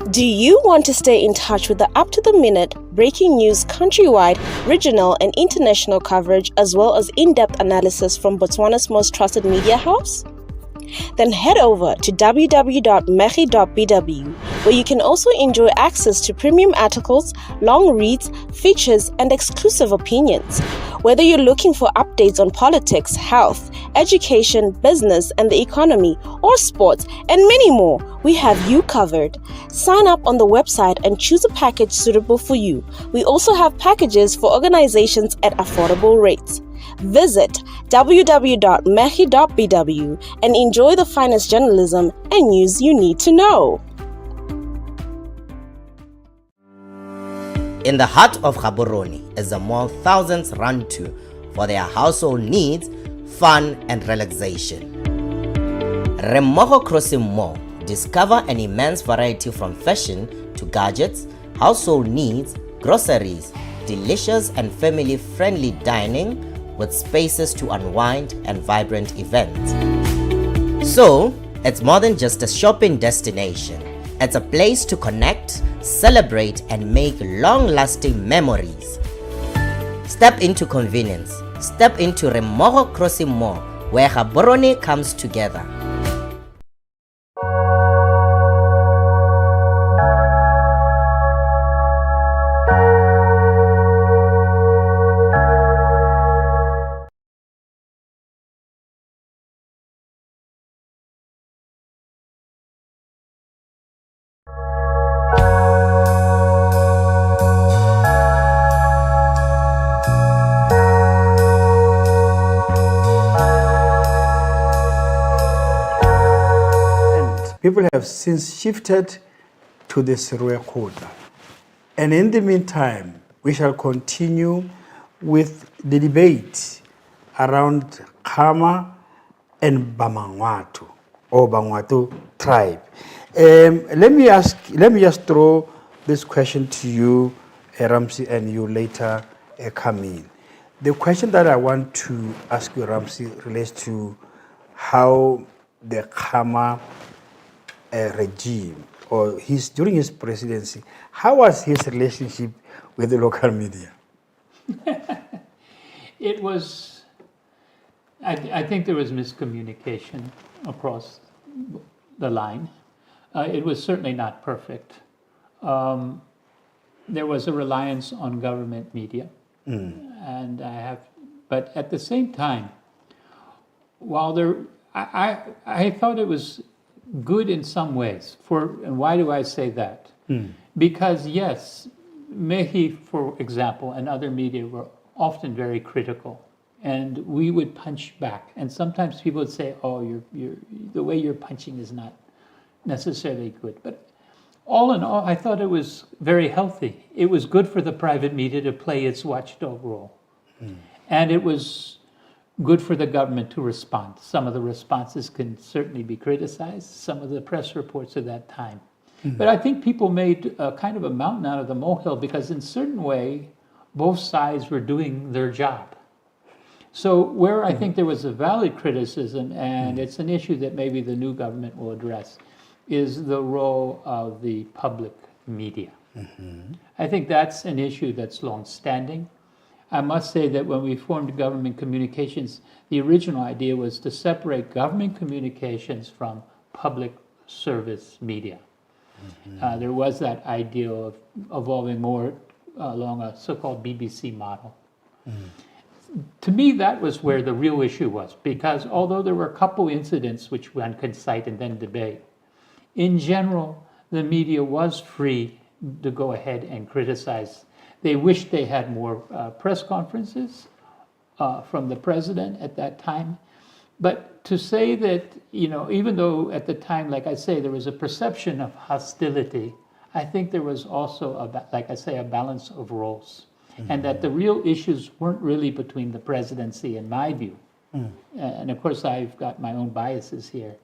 Do you want to stay in touch with the up-to-the-minute breaking news countrywide, regional and international coverage as well as in-depth analysis from Botswana's most trusted media house? Then head over to www.megi.bw, where you can also enjoy access to premium articles, long reads, features, and exclusive opinions. Whether you're looking for updates on politics, health, education, business, and the economy, or sports, and many more, we have you covered. Sign up on the website and choose a package suitable for you. We also have packages for organizations at affordable rates. Visit www.megi.bw and enjoy the finest journalism and news you need to know. In the heart of Gaborone is a mall thousands run to for their household needs, fun and relaxation. Bangwato Kgosikgolo, discover an immense variety from fashion to gadgets, household needs, groceries, delicious and family-friendly dining with spaces to unwind and vibrant events. So, it's more than just a shopping destination. It's a place to connect, celebrate, and make long-lasting memories. Step into convenience. Step into Bangwato Kgosikgolo, where Gaborone comes together. People have since shifted to the Ceremonial. And in the meantime, we shall continue with the debate around Khama and Bangwato or Bangwato tribe. Let me just throw this question to you, Ramsey, and you later come in. The question that I want to ask you, Ramsey, relates to how the Khama regime or during his presidency, how was his relationship with the local media? It was, I think there was miscommunication across the line. It was certainly not perfect. There was a reliance on government media. But at the same time, while I thought it was good in some ways. And why do I say that? Because yes, Mehi, for example, and other media were often very critical, and we would punch back. And sometimes people would say, "Oh, the way you're punching is not necessarily good." But all in all, I thought it was very healthy. It was good for the private media to play its watchdog role, and it was good for the government to respond. Some of the responses can certainly be criticized, some of the press reports of that time. But I think people made a kind of a mountain out of the molehill because in a certain way, both sides were doing their job. So where I think there was a valid criticism, and it's an issue that maybe the new government will address, is the role of the public media. I think that's an issue that's long-standing. I must say that when we formed government communications, the original idea was to separate government communications from public service media. There was that idea of evolving more along a so-called BBC model. To me, that was where the real issue was, because although there were a couple incidents which one can cite and then debate, in general, the media was free to go ahead and criticize. They wished they had more press conferences from the president at that time. But to say that, even though at the time, like I say, there was a perception of hostility, I think there was also, a balance of roles. And that the real issues weren't really between the presidency, in my view. And of course, I've got my own biases here,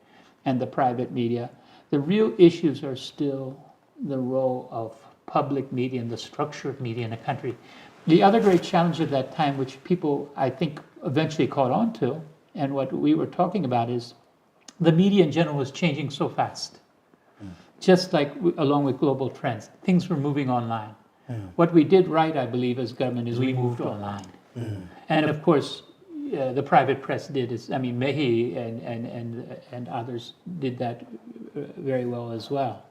and the private media. The real issues are still the role of public media and the structure of media in a country. The other great challenge at that time, which people, I think, eventually caught on to, and what we were talking about is the media in general was changing so fast. just like along with global trends, things were moving online. What we did right, I believe, as government is we moved online. And of course, the private press did. Mehi and others did that very well as well.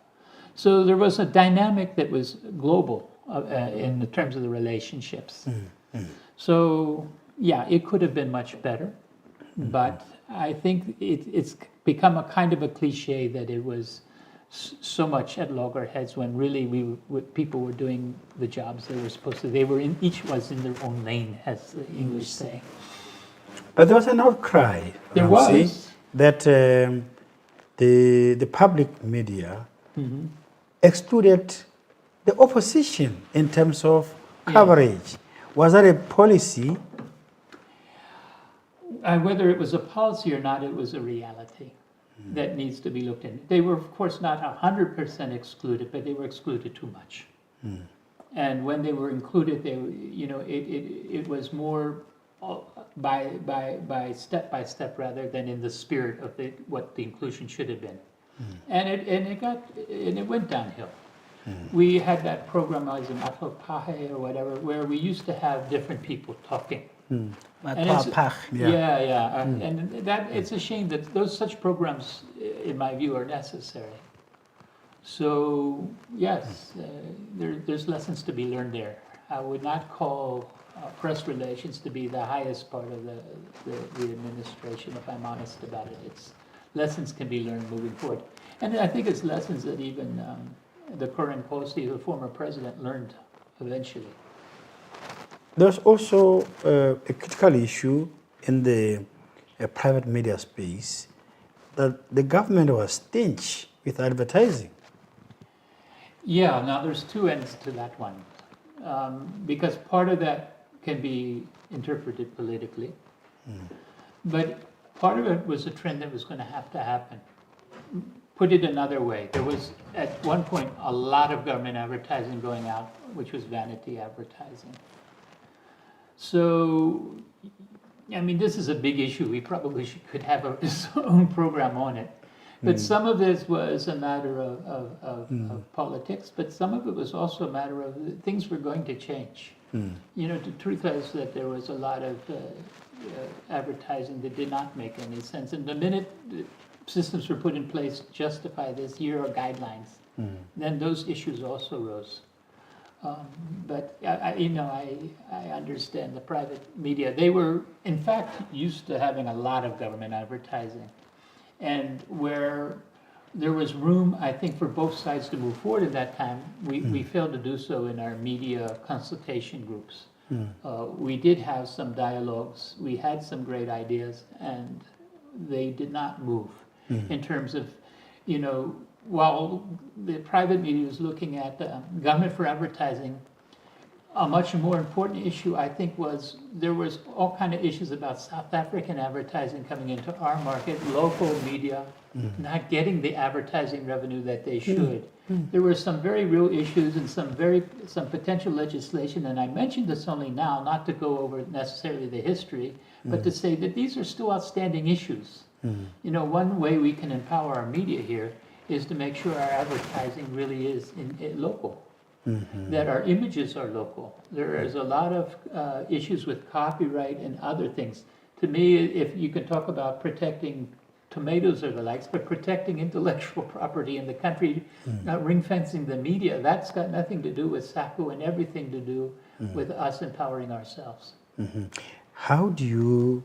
So there was a dynamic that was global in the terms of the relationships. So yeah, it could have been much better, but I think it's become a kind of a cliche that it was so much at loggerheads when really people were doing the jobs they were supposed to. Each was in their own lane, as the English say. But there was an outcry. There was. That the public media excluded the opposition in terms of coverage. Was that a policy? Whether it was a policy or not, it was a reality that needs to be looked at. They were, of course, not 100% excluded, but they were excluded too much. And when they were included, it was more by step rather than in the spirit of what the inclusion should have been. And it went downhill. We had that program as an Pahe or whatever, where we used to have different people talking. And that it's a shame that such programs, in my view, are necessary. So yes, there's lessons to be learned there. I would not call press relations to be the highest part of the administration, if I'm honest about it. It's lessons can be learned moving forward, and I think it's lessons that even the current Kgosi, the former president, learned eventually. There's also a critical issue in the private media space that the government was stingy with advertising. Yeah, now there's two ends to that one. Because part of that can be interpreted politically. But part of it was a trend that was going to have to happen. Put it another way, there was at one point a lot of government advertising going out, which was vanity advertising. So, this is a big issue. We probably could have its own program on it. But some of this was a matter of politics, but some of it was also a matter of things were going to change. The truth is that there was a lot of advertising that did not make any sense. And the minute systems were put in place to justify this year or guidelines, then those issues also rose. But I understand the private media. They were, in fact, used to having a lot of government advertising. And where there was room, I think, for both sides to move forward at that time, we failed to do so in our media consultation groups. We did have some dialogues, we had some great ideas, and they did not move in terms of, while the private media was looking at government for advertising, a much more important issue, I think, was there was all kind of issues about South African advertising coming into our market, local media not getting the advertising revenue that they should. There were some very real issues and some potential legislation, and I mentioned this only now, not to go over necessarily the history, but to say that these are still outstanding issues. One way we can empower our media here is to make sure our advertising really is local. That our images are local. There is a lot of issues with copyright and other things. To me, if you can talk about protecting tomatoes or the likes, but protecting intellectual property in the country, ring fencing the media, that's got nothing to do with SACU and everything to do with us empowering ourselves. How do you,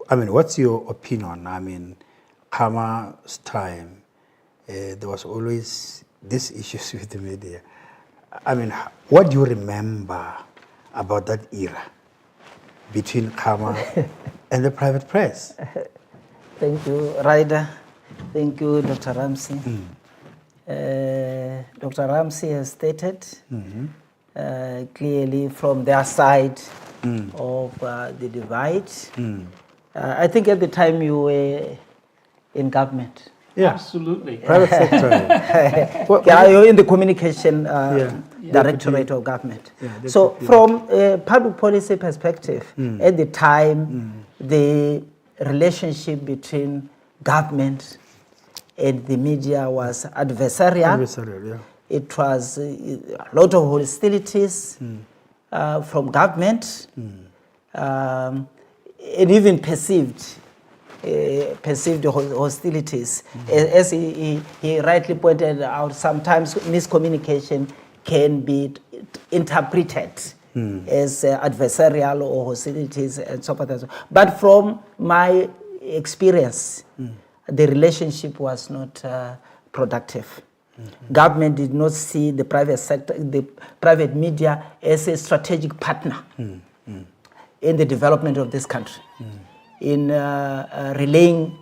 what's your opinion? Khama's time, there was always these issues with the media. What do you remember about that era between Khama and the private press? Thank you, Ryder. Thank you, Dr. Ramsey. Dr. Ramsey has stated clearly from their side of the divide. I think at the time you were in government. Yeah. Absolutely. Private sector. You're in the communication directorate of government. So from a public policy perspective, at the time, the relationship between government and the media was adversarial. Adversarial, yeah. It was a lot of hostilities from government, and even perceived hostilities. As he rightly pointed out, sometimes miscommunication can be interpreted as adversarial or hostilities and so forth and so on. But from my experience, the relationship was not productive. Government did not see the private sector, the private media as a strategic partner in the development of this country, in relaying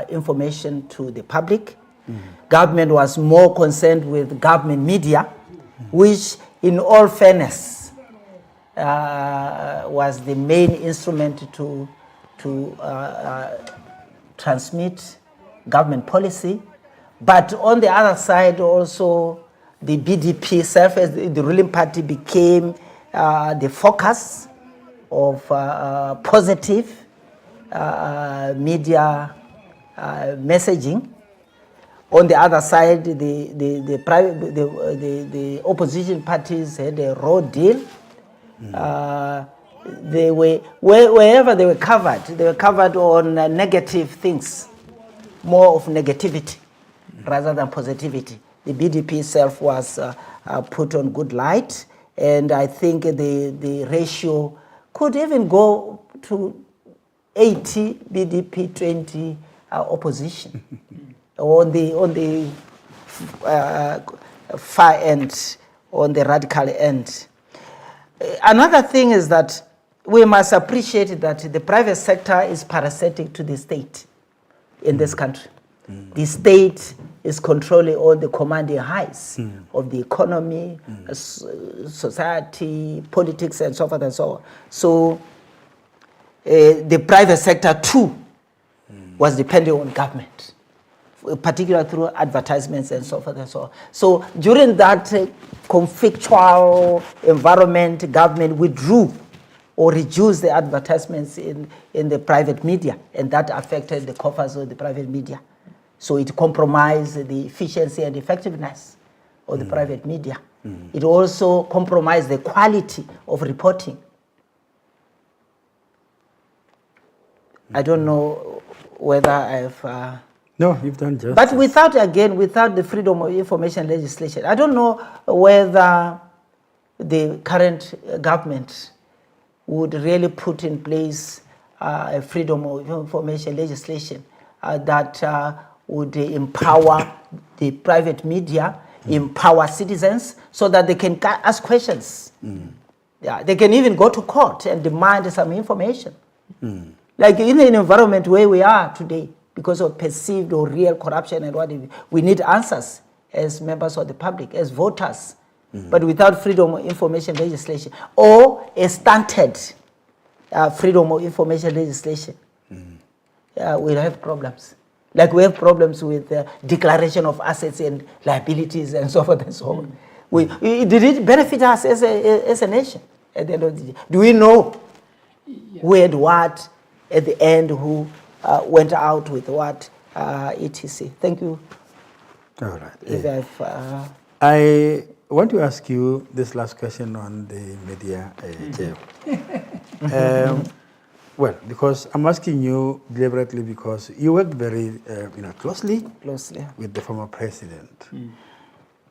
information to the public. Government was more concerned with government media, which in all fairness was the main instrument to transmit government policy. But on the other side also, the BDP itself as the ruling party became the focus of positive media messaging. On the other side, the opposition parties had a raw deal. They were, wherever they were covered on negative things, more of negativity rather than positivity. The BDP itself was put on good light, and I think the ratio could even go to 80 BDP, 20 opposition on the far end, on the radical end. Another thing is that we must appreciate that the private sector is parasitic to the state in this country. The state is controlling all the commanding highs of the economy, society, politics, and so forth and so on. So the private sector too was depending on government, particularly through advertisements and so forth and so on. So during that conflictual environment, government withdrew or reduced the advertisements in the private media, and that affected the coffers of the private media. So it compromised the efficiency and effectiveness of the private media. It also compromised the quality of reporting. I don't know whether I've... No, you've done justice. But without the freedom of information legislation, I don't know whether the current government would really put in place a freedom of information legislation that would empower the private media, empower citizens so that they can ask questions. Yeah, they can even go to court and demand some information. Like in an environment where we are today, because of perceived or real corruption and what we need answers as members of the public, as voters. But without freedom of information legislation or a stunted freedom of information legislation, we'll have problems. Like we have problems with declaration of assets and liabilities and so forth and so on. Did it benefit us as a nation at the end of the day? Do we know who had what at the end, who went out with what, etc.? Thank you. All right. If I want to ask you this last question on the media jail. Well, because I'm asking you deliberately because you worked very closely with the former president.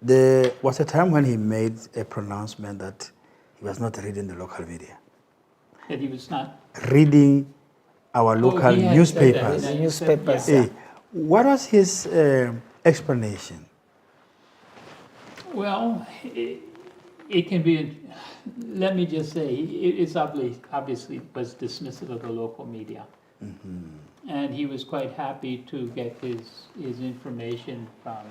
There was a time when he made a pronouncement that he was not reading the local media. That he was not reading our local newspapers. Yeah. What was his explanation? Well, it can be, let me just say, it's obviously was dismissive of the local media. And he was quite happy to get his information from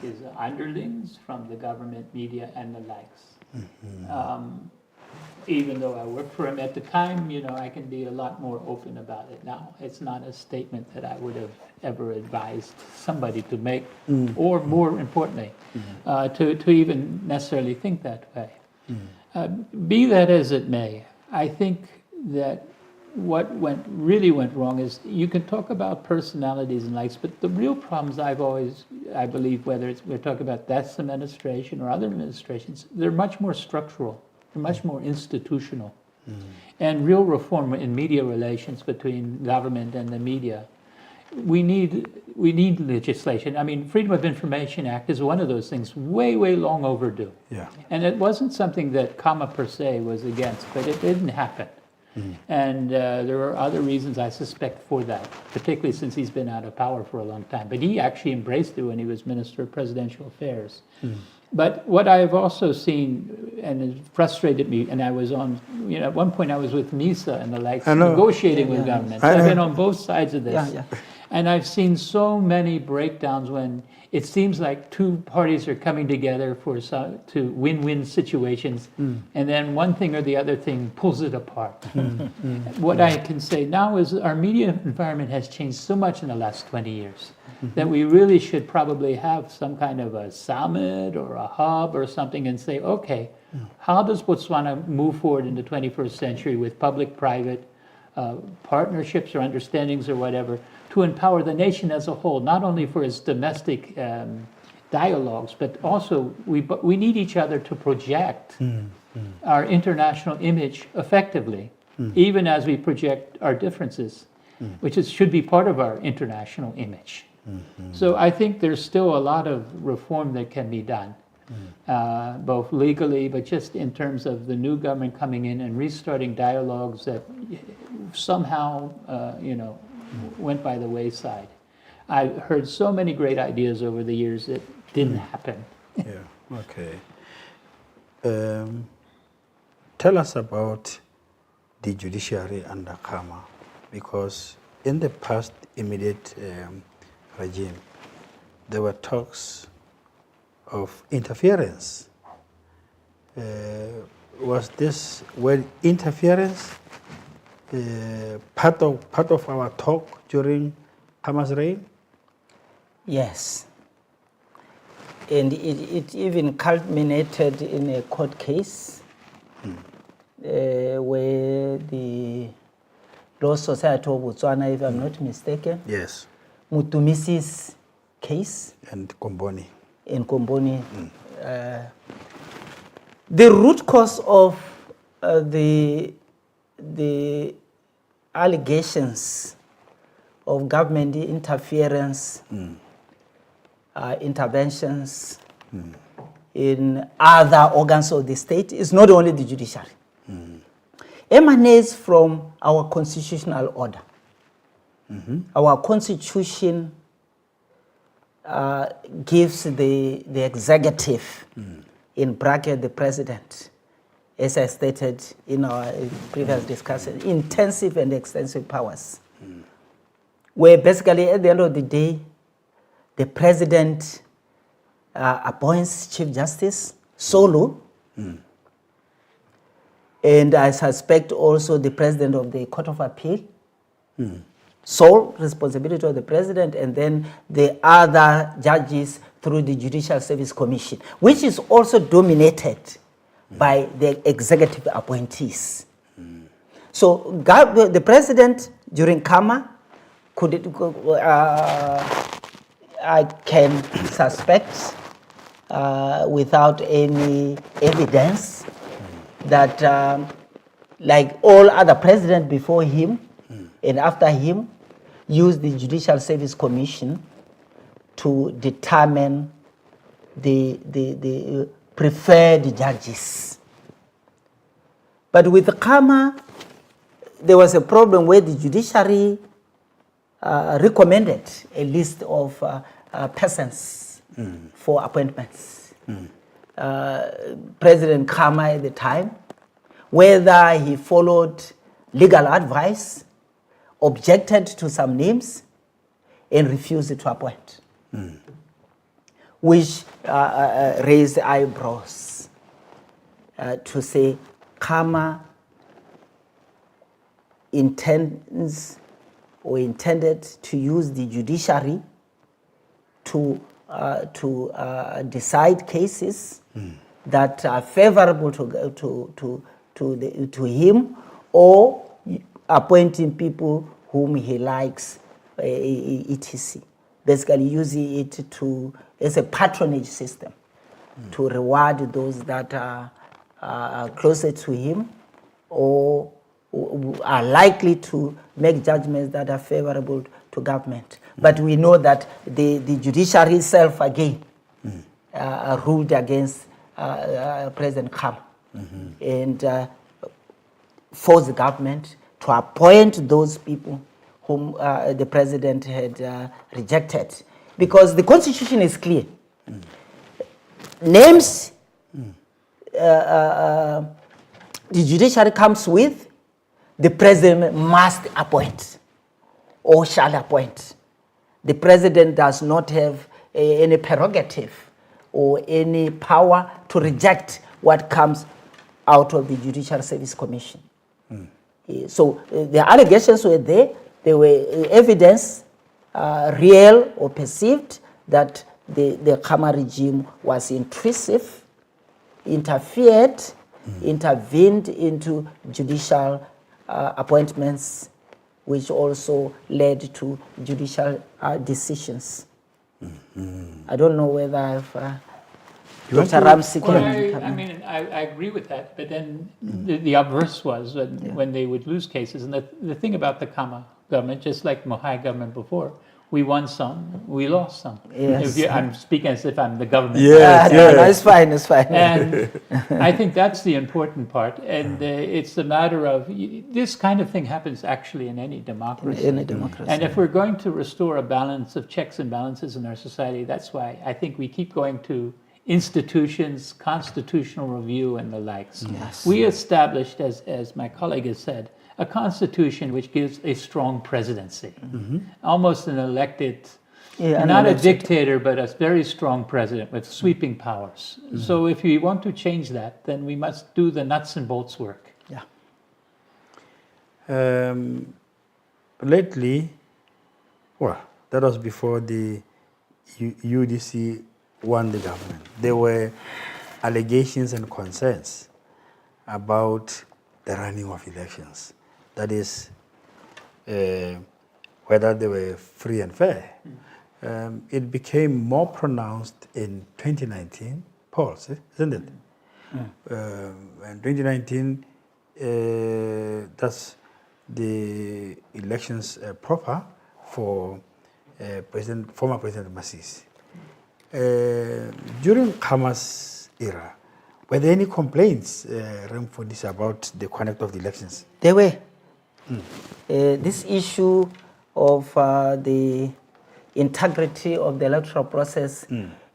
his underlings, from the government media and the likes. Even though I worked for him at the time, I can be a lot more open about it now. It's not a statement that I would have ever advised somebody to make, or more importantly, to even necessarily think that way. Be that as it may, I think that what really went wrong is you can talk about personalities and likes, but the real problems I believe, whether we're talking about this administration or other administrations, they're much more structural, they're much more institutional. And real reform in media relations between government and the media. We need legislation. I mean, Freedom of Information Act is one of those things way long overdue. Yeah. And it wasn't something that Kama per se was against, but it didn't happen. And there are other reasons, I suspect, for that, particularly since he's been out of power for a long time. But he actually embraced it when he was Minister of Presidential Affairs. But what I've also seen, and it frustrated me, and I was on, at one point I was with MISA and the likes, negotiating with government. So I've been on both sides of this. And I've seen so many breakdowns when it seems like two parties are coming together to win-win situations, and then one thing or the other thing pulls it apart. What I can say now is our media environment has changed so much in the last 20 years that we really should probably have some kind of a summit or a hub or something and say, okay, how does Botswana move forward in the 21st century with public-private partnerships or understandings or whatever, to empower the nation as a whole, not only for its domestic dialogues, but also we need each other to project our international image effectively, even as we project our differences, which should be part of our international image. So I think there's still a lot of reform that can be done, both legally, but just in terms of the new government coming in and restarting dialogues that somehow, went by the wayside. I've heard so many great ideas over the years that didn't happen. Yeah, okay. Tell us about the judiciary under Kama, because in the past immediate regime, there were talks of interference. Was this word interference part of our talk during Kama's reign? Yes. And it even culminated in a court case where the Law Society of Botswana, if I'm not mistaken, Yes. Mutumisi's case. And Komboni. In Komboni. The root cause of the allegations of government interference, interventions in other organs of the state is not only the judiciary. Emanates from our constitutional order. Our constitution gives the executive, in bracket the president, as I stated in our previous discussion, intensive and extensive powers. Where basically at the end of the day, the president appoints Chief Justice solo, and I suspect also the president of the Court of Appeal, sole responsibility of the president, and then the other judges through the Judicial Service Commission, which is also dominated by the executive appointees. So the president during Kama I can suspect without any evidence that like all other presidents before him and after him, used the Judicial Service Commission to determine the preferred judges. But with Kama, there was a problem where the judiciary recommended a list of persons for appointments. President Kama at the time, whether he followed legal advice, objected to some names, and refused to appoint, which raised eyebrows to say Kama intends or intended to use the judiciary to decide cases that are favorable to him, or appointing people whom he likes, etc. Basically using it as a patronage system to reward those that are closer to him or are likely to make judgments that are favorable to government. But we know that the judiciary itself again ruled against President Khama and forced the government to appoint those people whom the president had rejected. Because the constitution is clear. Names the judiciary comes with, the president must appoint or shall appoint. The president does not have any prerogative or any power to reject what comes out of the Judicial Service Commission. So the allegations were there. There were evidence, real or perceived, that the Khama regime was intrusive, interfered, intervened into judicial appointments, which also led to judicial decisions. I don't know whether I've... Dr. Ramsey Well, can... I mean, I agree with that, but then the obverse was when they would lose cases. And the thing about the Khama government, just like Mohai government before, we won some, we lost some. Yes. I'm speaking as if I'm the government. Yes, No, it's fine, it's fine. And I think that's the important part. And it's a matter of, this kind of thing happens actually in any democracy. In a democracy. And if we're going to restore a balance of checks and balances in our society, that's why I think we keep going to institutions, constitutional review, and the likes. Yes. We established, as my colleague has said, a constitution which gives a strong presidency, almost an elected, not a dictator, but a very strong president with sweeping powers. So if we want to change that, then we must do the nuts and bolts work. Yeah. Lately, well, that was before the UDC won the government. There were allegations and concerns about the running of elections. That is, whether they were free and fair. It became more pronounced in 2019 polls, isn't it? In 2019, that's the elections proper for former President Masisi. During Khama's era, were there any complaints, Remfundis, about the conduct of the elections? There were. This issue of the integrity of the electoral process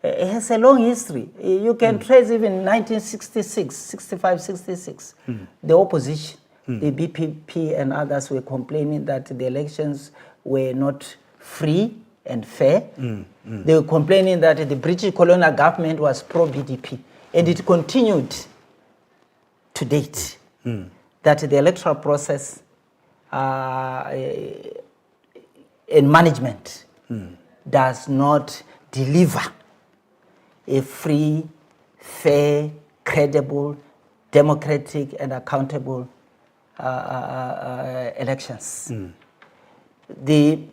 has a long history. You can trace even 1966, 65, 66. The opposition, the BPP and others were complaining that the elections were not free and fair. They were complaining that the British colonial government was pro-BDP. And it continued to date that the electoral process and management does not deliver a free, fair, credible, democratic, and accountable elections. The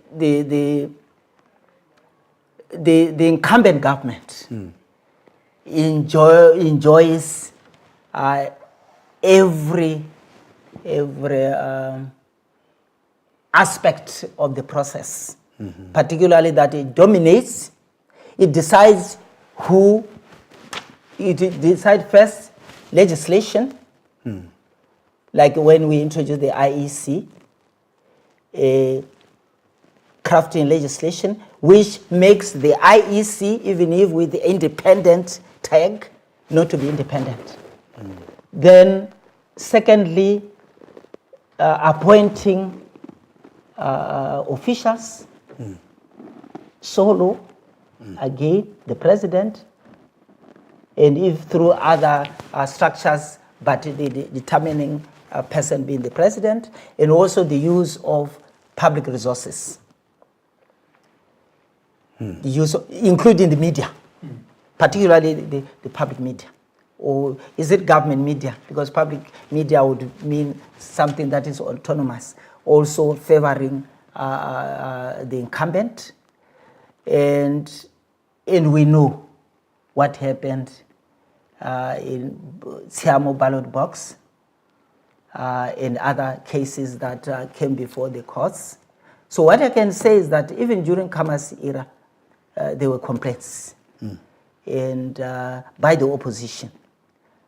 incumbent government enjoys every aspect of the process, particularly that it dominates. It decides it decides first legislation, like when we introduced the IEC, crafting legislation, which makes the IEC, even if with the independent tag, not to be independent. Then, secondly, appointing officials, solo, again, the president, and if through other structures, but the determining person being the president, and also the use of public resources. The use of, including the media, particularly the public media. Or is it government media? Because public media would mean something that is autonomous. also favoring the incumbent. And we know what happened in Siamo ballot box and other cases that came before the courts. So what I can say is that even during Khama's era, there were complaints and by the opposition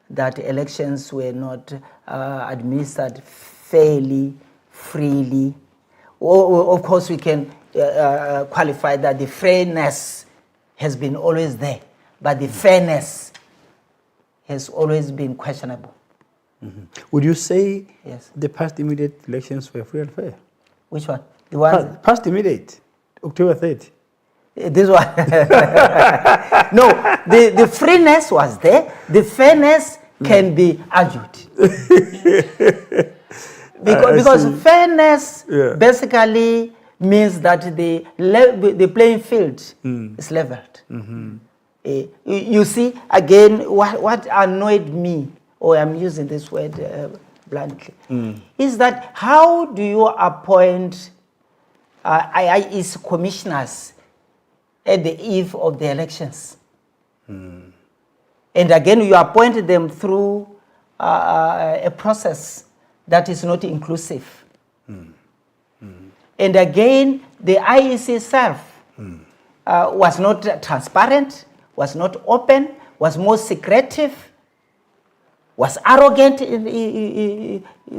that elections were not administered fairly, freely. Of course, we can qualify that the fairness has been always there, but the fairness has always been questionable. Would you say Yes. the past immediate elections were free and fair? Which one? The one? Past immediate, October 3rd. This one. No, the freeness was there. The fairness can be argued. Because fairness basically means that the playing field is leveled. You see, again, what annoyed me, or I'm using this word bluntly, is that how do you appoint IEC commissioners at the eve of the elections? And again, you appoint them through a process that is not inclusive. And again, the IEC itself was not transparent, was not open, was more secretive, was arrogant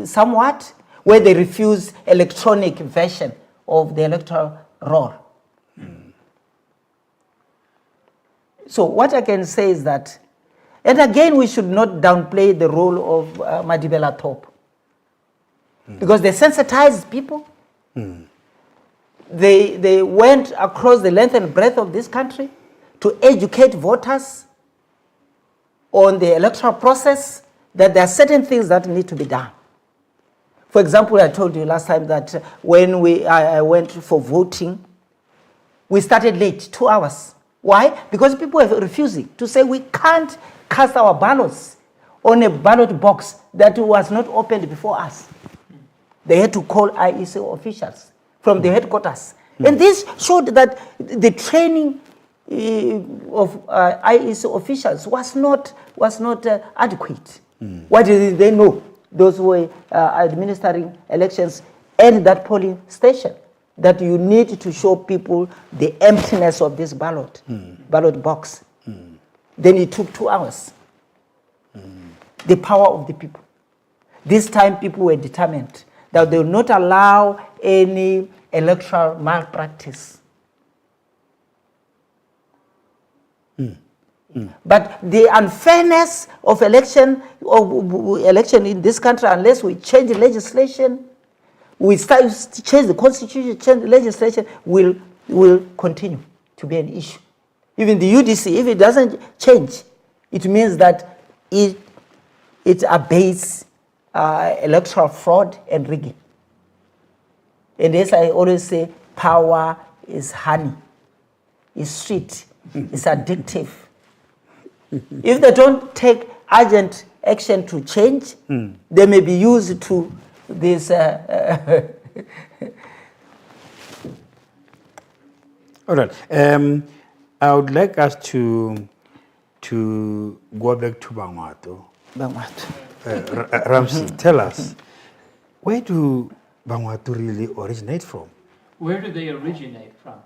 somewhat, where they refused electronic version of the electoral roll. So what I can say is that, and again, we should not downplay the role of Madibela Top, because they sensitized people. They went across the length and breadth of this country to educate voters on the electoral process, that there are certain things that need to be done. For example, I told you last time that when I went for voting, we started late, 2 hours. Why? Because people were refusing to say we can't cast our ballots on a ballot box that was not opened before us. They had to call IEC officials from the headquarters. And this showed that the training of IEC officials was not adequate. What did they know? Those who were administering elections at that polling station, that you need to show people the emptiness of this ballot box. Then it took 2 hours. The power of the people. This time people were determined that they will not allow any electoral malpractice. But the unfairness of election in this country, unless we change the legislation, we start to change the constitution, change the legislation, will continue to be an issue. Even the UDC, if it doesn't change, it means that it abates electoral fraud and rigging. And as I always say, power is honey, it's sweet, it's addictive. If they don't take urgent action to change, they may be used to this. All right. I would like us to go back to Bangwato. Ramsey, tell us, where do Bangwato really originate from? Where do they originate from?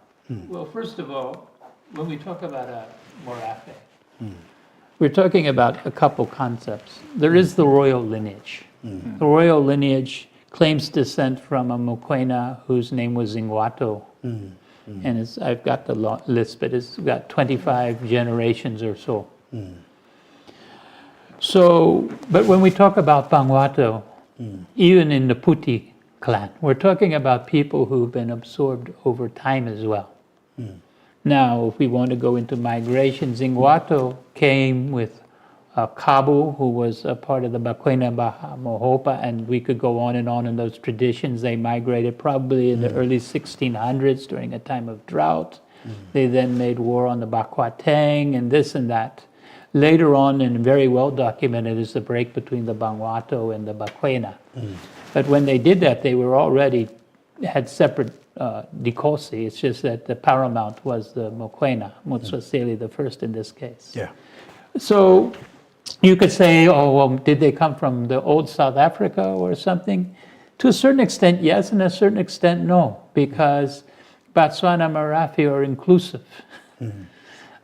Well, first of all, when we talk about a Morafe, we're talking about a couple concepts. There is the royal lineage. The royal lineage claims descent from a Mokoena whose name was Bangwato. And I've got the list, but it's got 25 generations or so. So, but when we talk about Bangwato, even in the Puti clan, we're talking about people who've been absorbed over time as well. Now, if we want to go into migration, Bangwato came with Kabu, who was a part of the Bakwena Baha Mohopa, and we could go on in those traditions. They migrated probably in the early 1600s during a time of drought. They then made war on the Bakwateng and this and that. Later on, and very well documented, is the break between the Bangwato and the Bakwena. But when they did that, they were already had separate Dikosi. It's just that the paramount was the Mokoena, Mutsuasili the first in this case. Yeah. So you could say, oh, well, did they come from the old South Africa or something? To a certain extent, yes, and a certain extent, no, because Botswana Marafi are inclusive.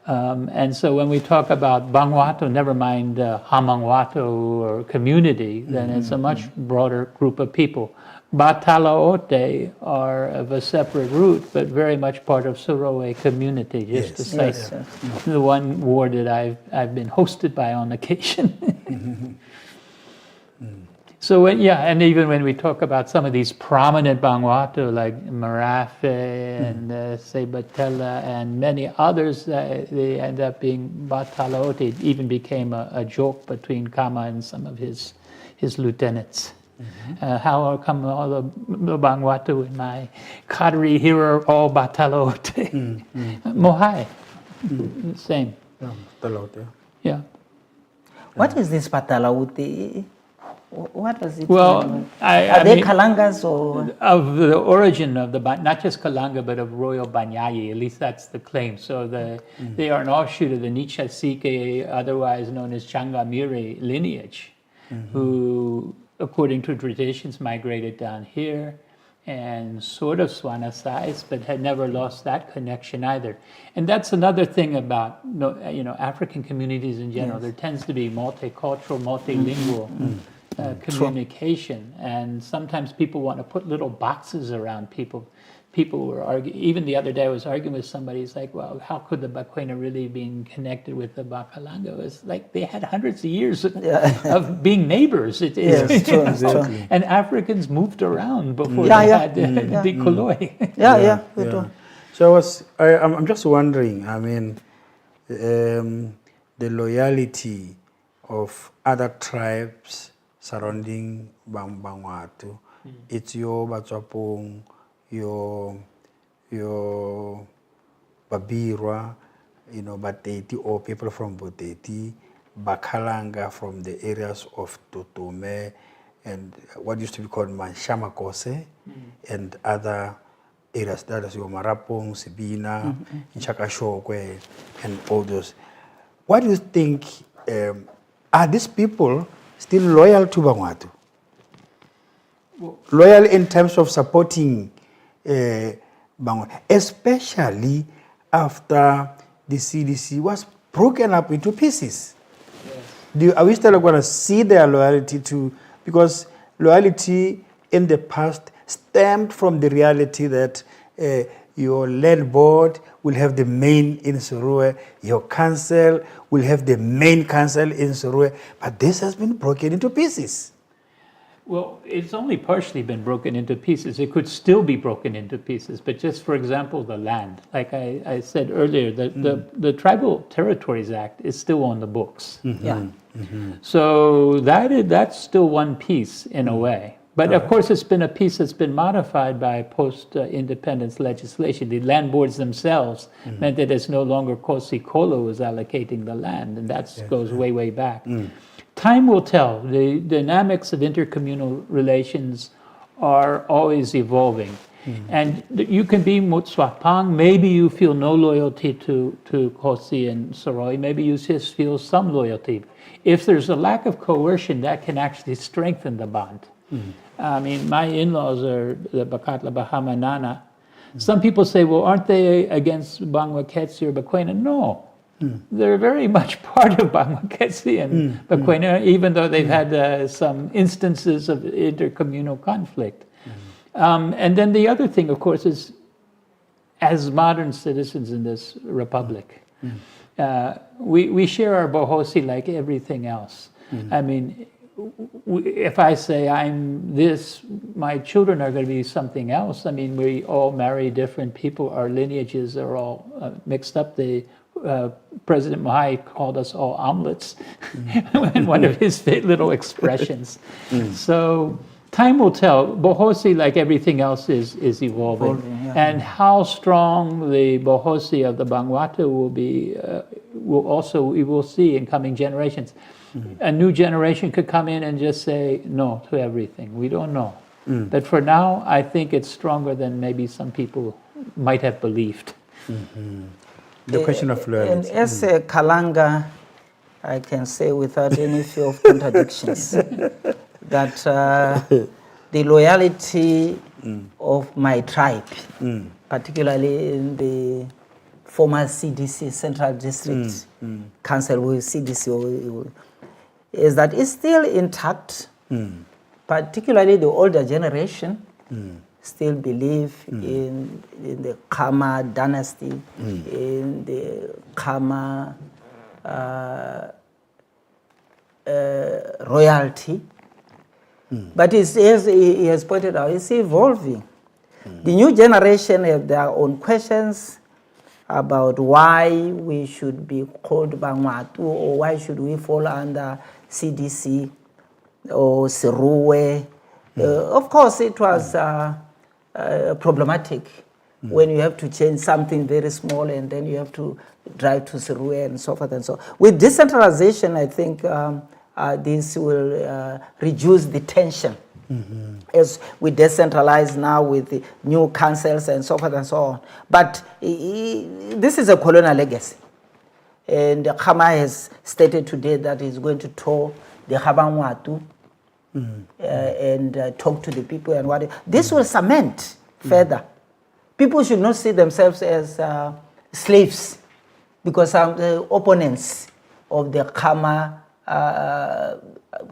And so when we talk about Bangwato, never mind Hamangwato or community, then it's a much broader group of people. Batalaote are of a separate root, but very much part of Sorowe community, just to say the one ward that I've been hosted by on occasion. So, and even when we talk about some of these prominent Bangwato, like Marafe and Sebatella and many others, they end up being Batalaote. It even became a joke between Kama and some of his lieutenants. How come all the Bangwato in my cadre here are all Batalaote? Mohai, same. Yeah. What is this Batalaote? What does it Well, mean? are they Kalangas or? Of the origin of not just Kalanga, but of Royal Banyayi, at least that's the claim. So they are an offshoot of the Nichasike, otherwise known as Changamire lineage, who, according to traditions, migrated down here and sort of Swana-sized, but had never lost that connection either. And that's another thing about African communities in general. There tends to be multicultural, multilingual communication, and sometimes people want to put little boxes around people. People were arguing, even the other day I was arguing with somebody, it's like, well, how could the Bakwena really be connected with the Bakalanga? It's like they had hundreds of years of being neighbors. It is, Exactly. and Africans moved around before they had the Koloi. So I'm just wondering, I mean, the loyalty of other tribes surrounding Bangwato, it's your Batswapong, your Babirwa, Bateti, or people from Boteti, Bakalanga from the areas of Totome and what used to be called Manshamakose and other areas, that is your Marapong, Sibina, Nchakashokwe, and all those. What do you think, are these people still loyal to Bangwato? Loyal in terms of supporting Bangwato, especially after the CDC was broken up into pieces. Are we still going to see their loyalty to, because loyalty in the past stemmed from the reality that your land board will have the main in Sorowe, your council will have the main council in Sorowe, but this has been broken into pieces. Well, it's only partially been broken into pieces. It could still be broken into pieces, but just for example, the land. Like I said earlier, the Tribal Territories Act is still on the books. So that's still one piece in a way. But of course, it's been a piece that's been modified by post-independence legislation. The land boards themselves meant that it's no longer Kgosikgolo who's allocating the land, and that goes way, way back. Time will tell. The dynamics of intercommunal relations are always evolving. And you can be Mutswapang, maybe you feel no loyalty to Kgosi and Sorowe, maybe you just feel some loyalty. If there's a lack of coercion, that can actually strengthen the bond. I mean, my in-laws are the Bakatla Bahamanana. Some people say, well, aren't they against Bangwaketsi or Bakwena? No. They're very much part of Bangwaketsi and Bakwena, even though they've had some instances of intercommunal conflict. And then the other thing, of course, is as modern citizens in this republic, we share our bohosi like everything else. I mean, if I say I'm this, my children are going to be something else. I mean, we all marry different people. Our lineages are all mixed up. President Mahai called us all omelets in one of his little expressions. So time will tell. Bohosi, like everything else, is evolving. And how strong the Bohosi of the Bangwato will be we will see in coming generations. A new generation could come in and just say no to everything. We don't know. But for now, I think it's stronger than maybe some people might have believed. The question of And loyalty. as a Kalanga, I can say without any fear of contradictions that the loyalty of my tribe, particularly in the former CDC, Central District Council, with CDC, is that it's still intact. Particularly the older generation still believe in the Khama dynasty, in the Khama royalty. But as he has pointed out, it's evolving. The new generation have their own questions about why we should be called Bangwato, or why should we fall under CDC or Seruwe. Of course, it was problematic when you have to change something very small and then you have to drive to Seruwe and so forth and so on. With decentralization, I think this will reduce the tension. As we decentralize now with the new councils and so forth and so on. But this is a colonial legacy. And Khama has stated today that he's going to tour the Bangwato and talk to the people and what. This will cement further. People should not see themselves as slaves, because some opponents of the Khama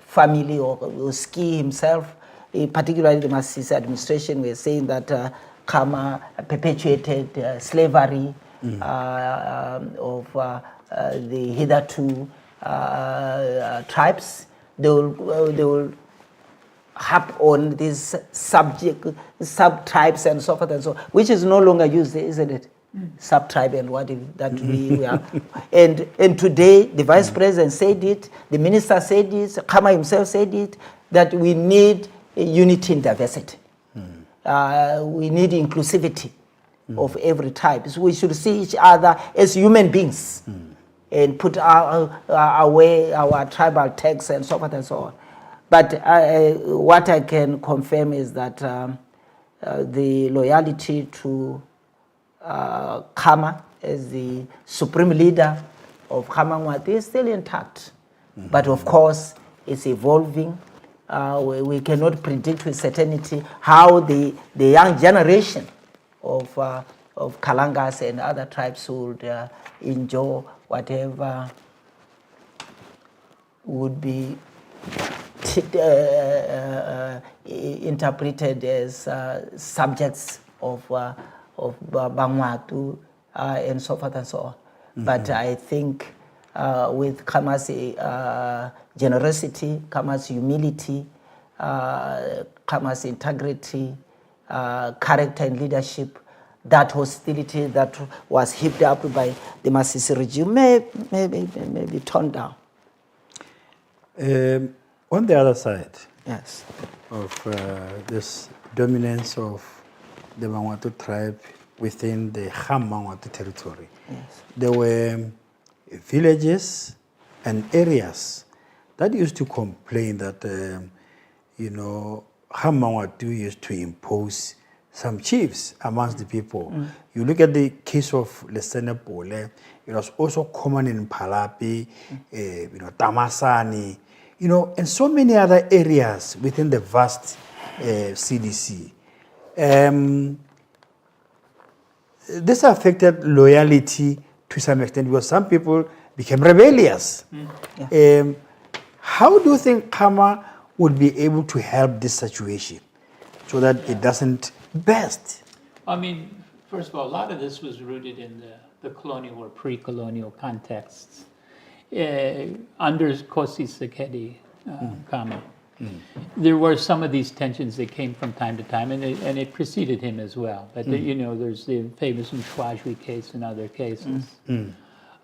family or Ski himself, particularly the Masisi administration, were saying that Khama perpetuated slavery of the hitherto tribes. They will harp on these sub-tribes and so forth and so on, which is no longer used, isn't it? Sub-tribe and what that we are. And today, the vice president said it, the minister said it, Khama himself said it, that we need unity in diversity. We need inclusivity of every tribe. So we should see each other as human beings and put away our tribal tags and so forth and so on. But what I can confirm is that the loyalty to Khama as the supreme leader of Bangwato is still intact. But of course, it's evolving. We cannot predict with certainty how the young generation of Kalangas and other tribes would enjoy whatever would be interpreted as subjects of Bangwato and so forth and so on. But I think with Khama's generosity, Khama's humility, Khama's integrity, character and leadership, that hostility that was heaped up by the Masisi regime may be toned down. On the other side, Yes. of this dominance of the Bangwato tribe within the Bangwato territory, Yes. there were villages and areas that used to complain that, Bangwato used to impose some chiefs amongst the people. You look at the case of Lesene Pole, it was also common in Palapi, Tamasani, and so many other areas within the vast CDC. This affected loyalty to some extent because some people became rebellious. How do you think Khama would be able to help this situation so that it doesn't burst? I mean, first of all, a lot of this was rooted in the colonial or pre-colonial contexts. Under Kgosikgolo, Khama, there were some of these tensions that came from time to time, and it preceded him as well. But there's the famous Mshwajwi case and other cases.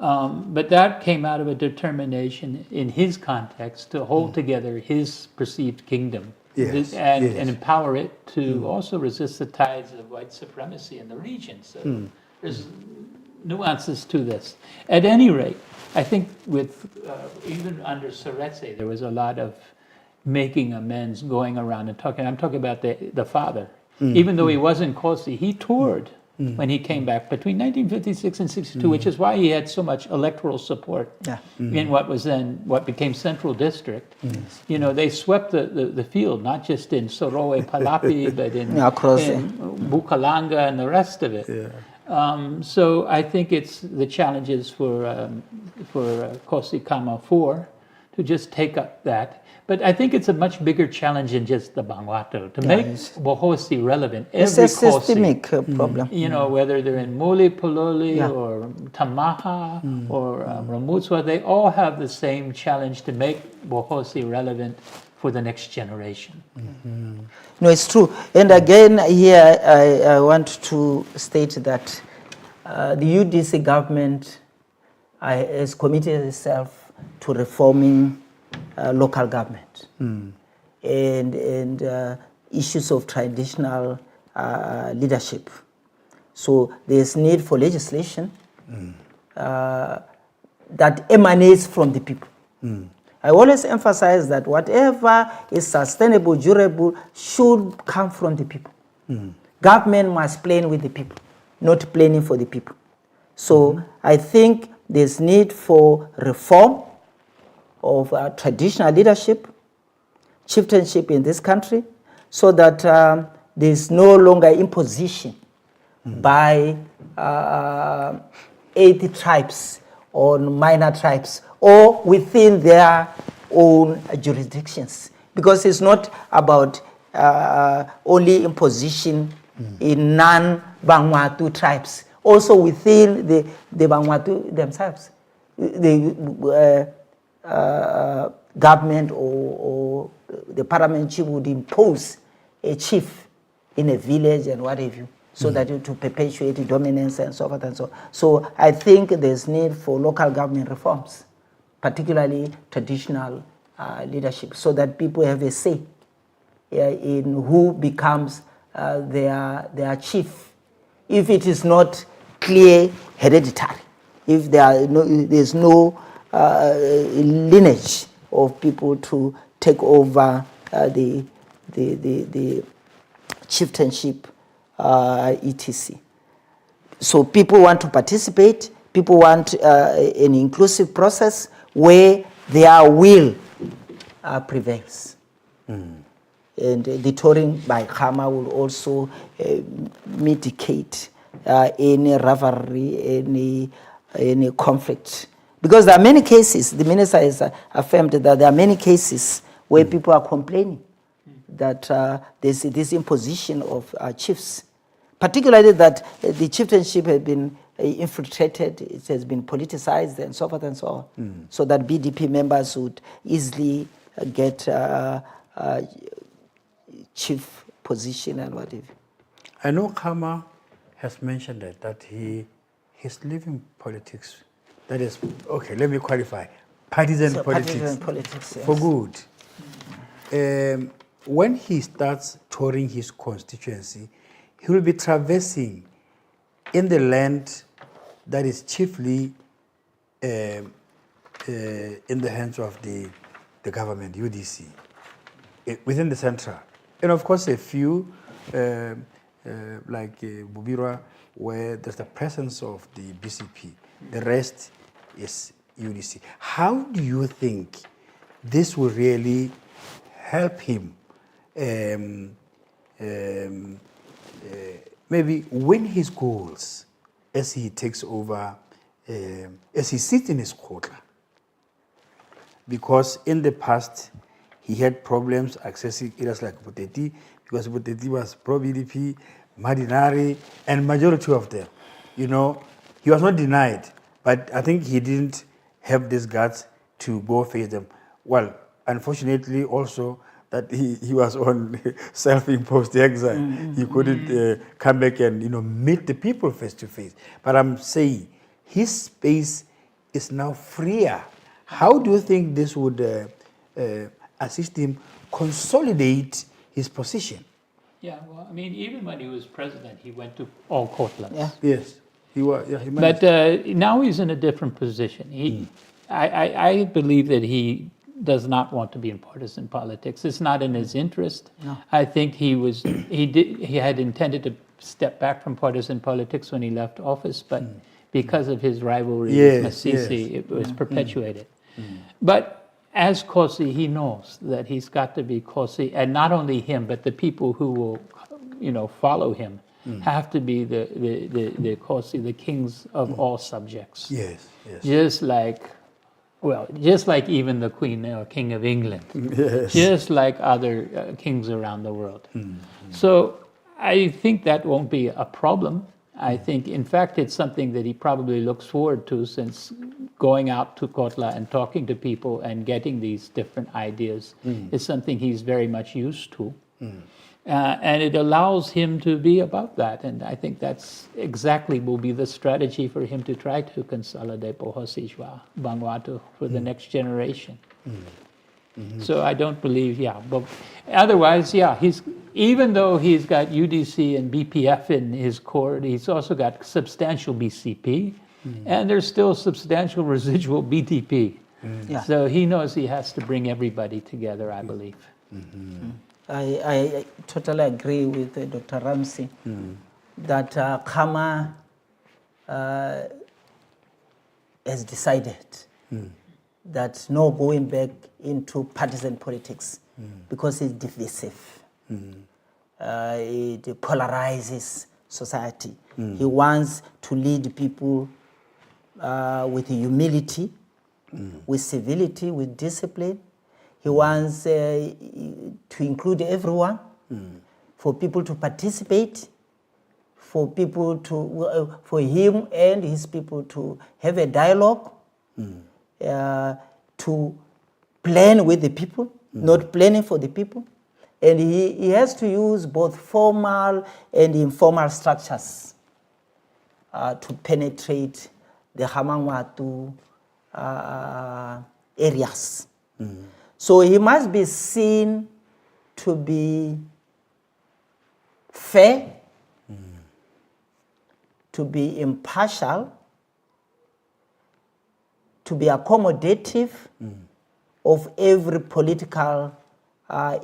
But that came out of a determination in his context to hold together his perceived kingdom. Yes, And empower it to also resist the tides of white supremacy in the region. So there's nuances to this. At any rate, I think with even under Seretse, there was a lot of making amends, going around and talking. I'm talking about the father. Even though he wasn't Kgosi, he toured when he came back between 1956 and 62, which is why he had so much electoral support in what was then what became Central District. You know, they swept the field, not just in Sorowe, Palapi, but in Bukalanga and the rest of it. So I think it's the challenges for Kgosi Kama 4 to just take up that. But I think it's a much bigger challenge than just the Bangwato. To make Bohosi relevant, It's every a systemic problem. you know, whether they're in Muli, Pololi, or Tamaha, or Ramutswa, they all have the same challenge to make Bohosi relevant for the next generation. No, it's true. And again, here I want to state that the UDC government has committed itself to reforming local government and issues of traditional leadership. So there's need for legislation that emanates from the people. I always emphasize that whatever is sustainable, durable, should come from the people. Government must plan with the people, not planning for the people. So I think there's need for reform of traditional leadership, chieftainship in this country, so that there's no longer imposition by 80 tribes on minor tribes or within their own jurisdictions. Because it's not about only imposition in non-Bangwato tribes, also within the Bangwato themselves. The government or the parliament chief would impose a chief in a village and what have you, so that to perpetuate dominance and so forth and so on. So I think there's need for local government reforms, particularly traditional leadership, so that people have a say in who becomes their chief. If it is not clear hereditary, if there's no lineage of people to take over the chieftainship, etc. So people want to participate, people want an inclusive process where their will prevails. And detouring by Khama will also mitigate any rivalry, any conflict. Because there are many cases, the minister has affirmed that there are many cases where people are complaining that there's this imposition of chiefs, particularly that the chieftainship has been infiltrated, it has been politicized and so forth and so on, so that BDP members would easily get chief position and whatever. I know Khama has mentioned that he's leaving politics. That is, okay, let me qualify. Partisan politics, yes. For good. When he starts touring his constituency, he will be traversing in the land that is chiefly in the hands of the government, UDC, within the central. And of course, a few, like Bubirwa, where there's the presence of the BCP. The rest is UDC. How do you think this will really help him maybe win his goals as he takes over, as he sits in his quota? Because in the past, he had problems accessing areas like Buteti, because Buteti was pro-BDP, Madinari, and majority of them. You know, he was not denied, but I think he didn't have these guts to go face them. Well, unfortunately also that he was on self-imposed exile. He couldn't come back and meet the people face to face. But I'm saying his space is now freer. How do you think this would assist him consolidate his position? Yeah, well, I mean, even when he was president, he went to all courtlands. Yeah. Yes. He managed. But now he's in a different position. I believe that he does not want to be in partisan politics. It's not in his interest. No. I think he had intended to step back from partisan politics when he left office, but because of his rivalry with Masisi, it was perpetuated. But as Kgosi, he knows that he's got to be Kgosi, and not only him, but the people who will, follow him have to be the Kgosi, the kings of all subjects. Yes. Just like even the Queen or King of England, Yes. just like other kings around the world. So I think that won't be a problem. I think, in fact, it's something that he probably looks forward to, since going out to Kotla and talking to people and getting these different ideas is something he's very much used to. And it allows him to be about that. And I think that's exactly will be the strategy for him to try to consolidate Bohosijwa, Bangwato for the next generation. So I don't believe, but otherwise, even though he's got UDC and BPF in his court, he's also got substantial BCP, and there's still substantial residual BTP. So he knows he has to bring everybody together, I believe. I totally agree with Dr. Ramsey that Khama has decided that no going back into partisan politics because it's divisive. It polarizes society. He wants to lead people with humility, with civility, with discipline. He wants to include everyone, for people to participate, for people to, for him and his people to have a dialogue, to plan with the people, not planning for the people. And he has to use both formal and informal structures to penetrate the Hamangwatu areas. So he must be seen to be fair, to be impartial, to be accommodative of every political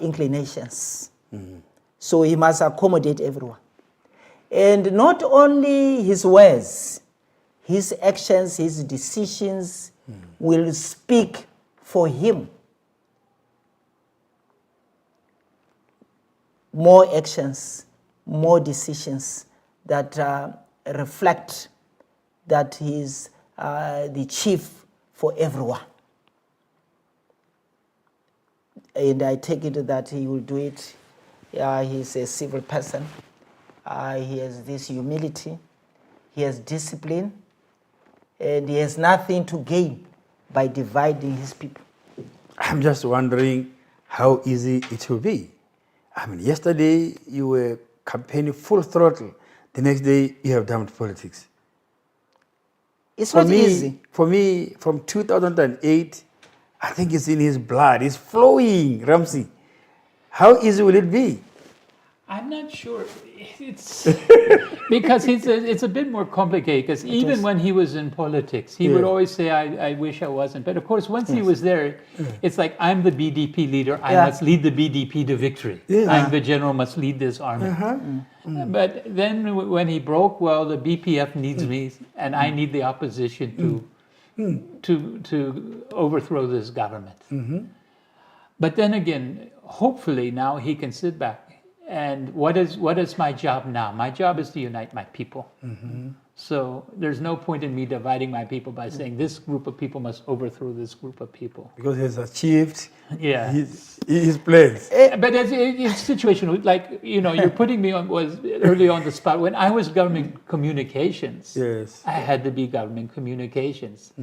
inclinations. So he must accommodate everyone. And not only his words, his actions, his decisions will speak for him. More actions, more decisions that reflect that he is the chief for everyone. And I take it that he will do it. He's a civil person. He has this humility. He has discipline. And he has nothing to gain by dividing his people. I'm just wondering how easy it will be. I mean, yesterday you were campaigning full throttle. The next day you have dumped politics. It's not easy. For me, from 2008, I think it's in his blood. It's flowing, Ramsey. How easy will it be? I'm not sure. It's because it's a bit more complicated, because even when he was in politics, he would always say, I wish I wasn't. But of course, once he was there, it's like, I'm the BDP leader. I must lead the BDP to victory. I'm the general, must lead this army. But then when he broke, well, the BPF needs me, and I need the opposition to overthrow this government. But then again, hopefully now he can sit back. And what is my job now? My job is to unite my people. So there's no point in me dividing my people by saying this group of people must overthrow this group of people. Because he's achieved his plans. But it's a situation like, you're putting me on early on the spot. When I was government communications, I had to be government communications.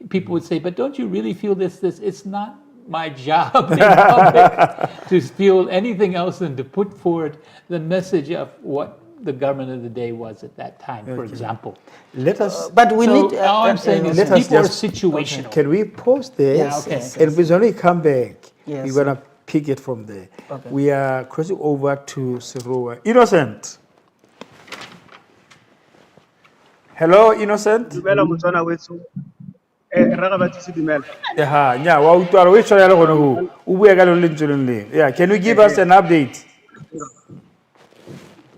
People would say, but don't you really feel this? It's not my job in public to feel anything else than to put forward the message of what the government of the day was at that time, for example. Let us. But we need. All I'm saying is people are situational. Can we pause there? Yes. And when we come back, Yes. we're going to pick it from there. Okay. We are crossing over to Seroa. Innocent. Hello, Innocent. Dumela motswana wetso. Rega batisi dumela. Yeah, nya wa utlwa we tshwara le gone go o bua ka lo le ntse le. Yeah, can you give us an update?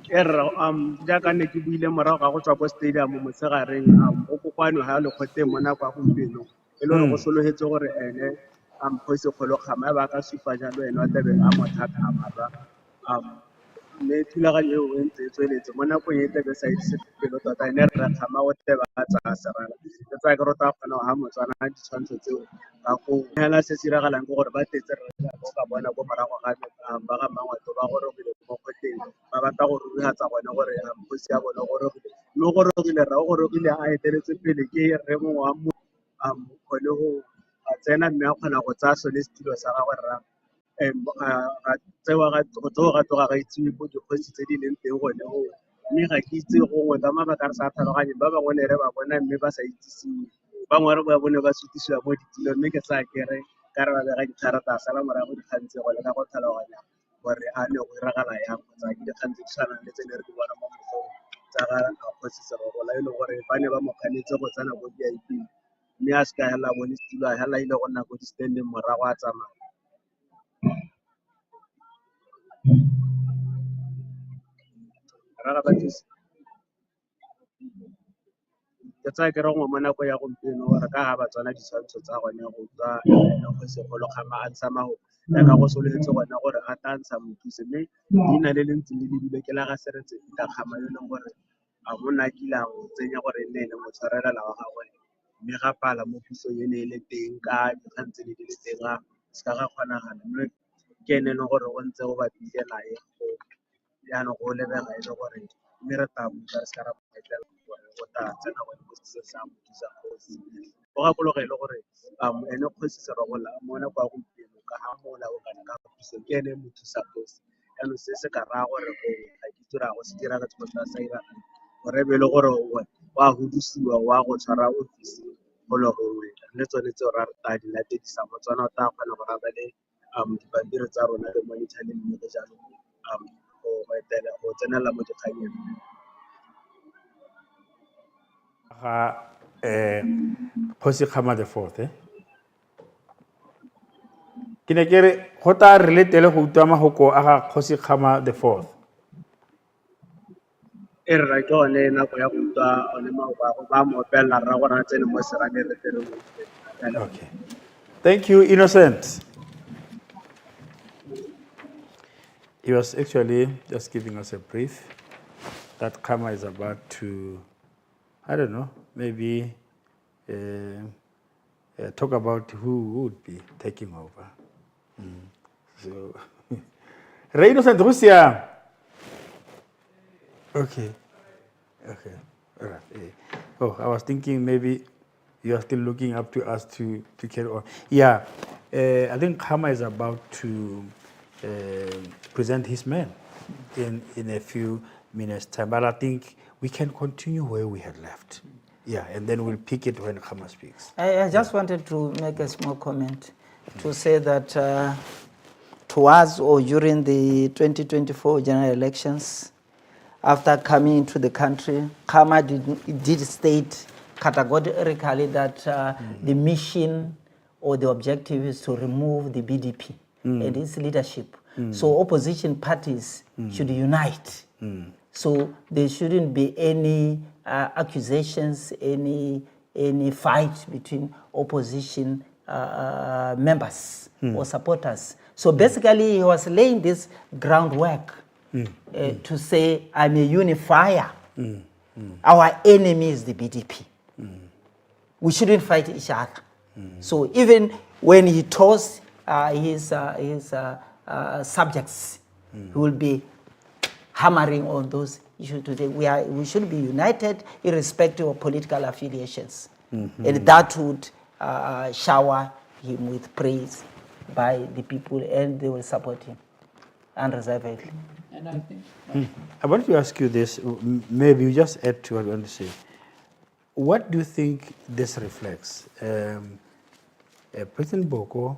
Jaaka ne ke buile morago ga go tswa ko stadium motshegareng o kopane ha le khoteng mo nako ya gompieno e le gore go sologetse gore ene Kgosikgolo Kgama ba ka supa jalo ene wa tlabeng a mathata a marwa mme thulaganyo eo e ntse e tsweletse mo nakong e tlabe sa ise pelo tota ene re Kgama o tle ba tsaya serala ke tsaya ke rota kgona go ha motswana ditshwantsho tseo ka go hela se se diragalang ke gore ba tetse re ka bona ko morago ga ba ga Bangwato ba gore mo khoteng ba batla go rurihatsa bone gore kgosi ya bone gore mme go rogile ra go rogile a eteletse pele ke re mongwe wa mo kgone go tsena mme a kgona go tsaya sone setilo sa gagwe rra go tloga ga itsewe mo dikgosi tse di leng teng gone go mme ga ke itse gongwe ka mabaka re sa tlhaloganye ba bangwe ne re ba bona mme ba sa itsisiwe bangwe re ba bone ba sutisiwa mo ditilong mme ke sa kere ka re ba bega dikgarata sala morago dikgang tse go le ka go tlhaloganya gore a ne go iragala yang kgotsa ke dikgang tse di tshwanang le tse ne re di bona mo mosong tsa ga Kgosikgolo e le gore ba ne ba mo kganetse go tsena ko VIP mme a se ka hela bone setilo a hela ile go nna ko di-standing morago a tsamaya ke tsaya ke re ngwe mo nako ya gompieno gore ka ga ba tswana ditshwantsho tsa gone go tswa Kgosikgolo Kgama a ntsha mago ka go sololetse gone gore a tla ntsha mothuse mme leina le le ntseng le lebile ke la ga Seretse ka Kgama yo leng gore a monna kila go tsenya gore nne ene mo tshwarelela wa gagwe mme ga pala mo pusong e ne e le teng ka dikgang tse di le teng ga se ka ga kgonagala mme ke ene le gore go ntse go bapile nae go yaanong go lebega e le gore mme re tla buka re se ka ra moetela gore go tla tsena go se sa mo thusa kgosi go gakologa e le gore ene Kgosikgolo mo nako ya gompieno ka ga mola o kana ka puso ke ene mo thusa kgosi yaanong se se ka raya gore go ga ke dira go se dira ka tshwanelo sa ira gore be le gore wa hudusiwa wa go tshwara ofisi go le gongwe le tsone tseo ra re tla di latedisa motswana o tla kgona go raba le dipampiri tsa rona le monitor le mme le jalo go tsenela mo dikganyeng Ga Kgosikgama the fourth ke ne ke re go tla re letele go utlwa magoko a ga Kgosikgama the fourth e re ra ke one nako ya go utlwa one maopago ba mo opelela rra gore a tsene mo serane re tere mo okay thank you Innocent. He was actually just giving us a brief that Kama is about to, I don't know, maybe talk about who would be taking over. So, Re Innocent, Russia. Okay. Okay. All right. Oh, I was thinking maybe you are still looking up to us to carry on. Yeah. I think Kama is about to present his man in a few minutes time, but I think we can continue where we had left. Yeah, and then we'll pick it when Kama speaks. I just wanted to make a small comment to say that towards or during the 2024 general elections, after coming into the country, Kama did state categorically that the mission or the objective is to remove the BDP and its leadership. So opposition parties should unite. So there shouldn't be any accusations, any fight between opposition members or supporters. So basically he was laying this groundwork to say, I'm a unifier. Our enemy is the BDP. We shouldn't fight each other. So even when he tossed his subjects, he will be hammering on those issues today. We should be united irrespective of political affiliations. And that would shower him with praise by the people, and they will support him unreservedly. And I think I want to ask you this, maybe you just add to what you want to say. What do you think this reflects? President Boko,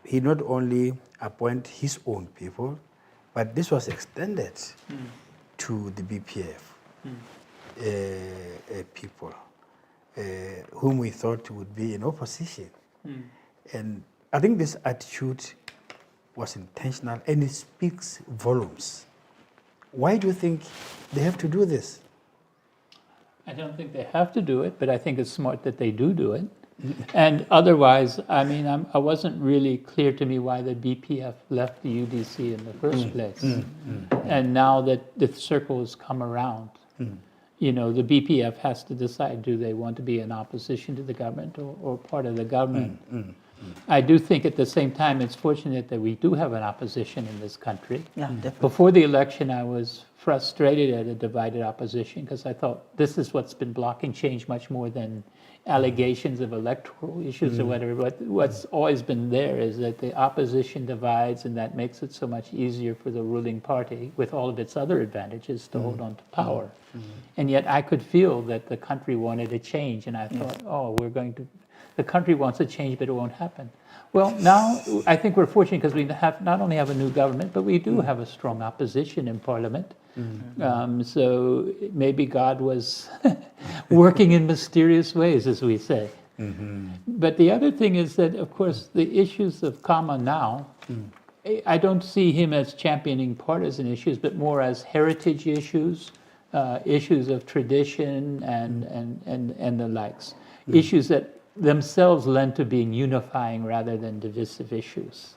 he not only appointed his own people, but this was extended to the BPF people, whom we thought would be in opposition. And I think this attitude was intentional and it speaks volumes. Why do you think they have to do this? I don't think they have to do it, but I think it's smart that they do it. And otherwise, I mean, I wasn't really clear to me why the BPF left the UDC in the first place. And now that the circle has come around, you know, the BPF has to decide, do they want to be in opposition to the government or part of the government? I do think at the same time it's fortunate that we do have an opposition in this country. Yeah, definitely. Before the election, I was frustrated at a divided opposition because I thought this is what's been blocking change much more than allegations of electoral issues or whatever. But what's always been there is that the opposition divides, and that makes it so much easier for the ruling party, with all of its other advantages, to hold on to power. And yet I could feel that the country wanted a change, and I thought, oh, the country wants a change, but it won't happen. Well, now I think we're fortunate because we not only have a new government, but we do have a strong opposition in Parliament. So maybe God was working in mysterious ways, as we say. But the other thing is that, of course, the issues of Kama now, I don't see him as championing partisan issues, but more as heritage issues, issues of tradition and the likes, issues that themselves lend to being unifying rather than divisive issues.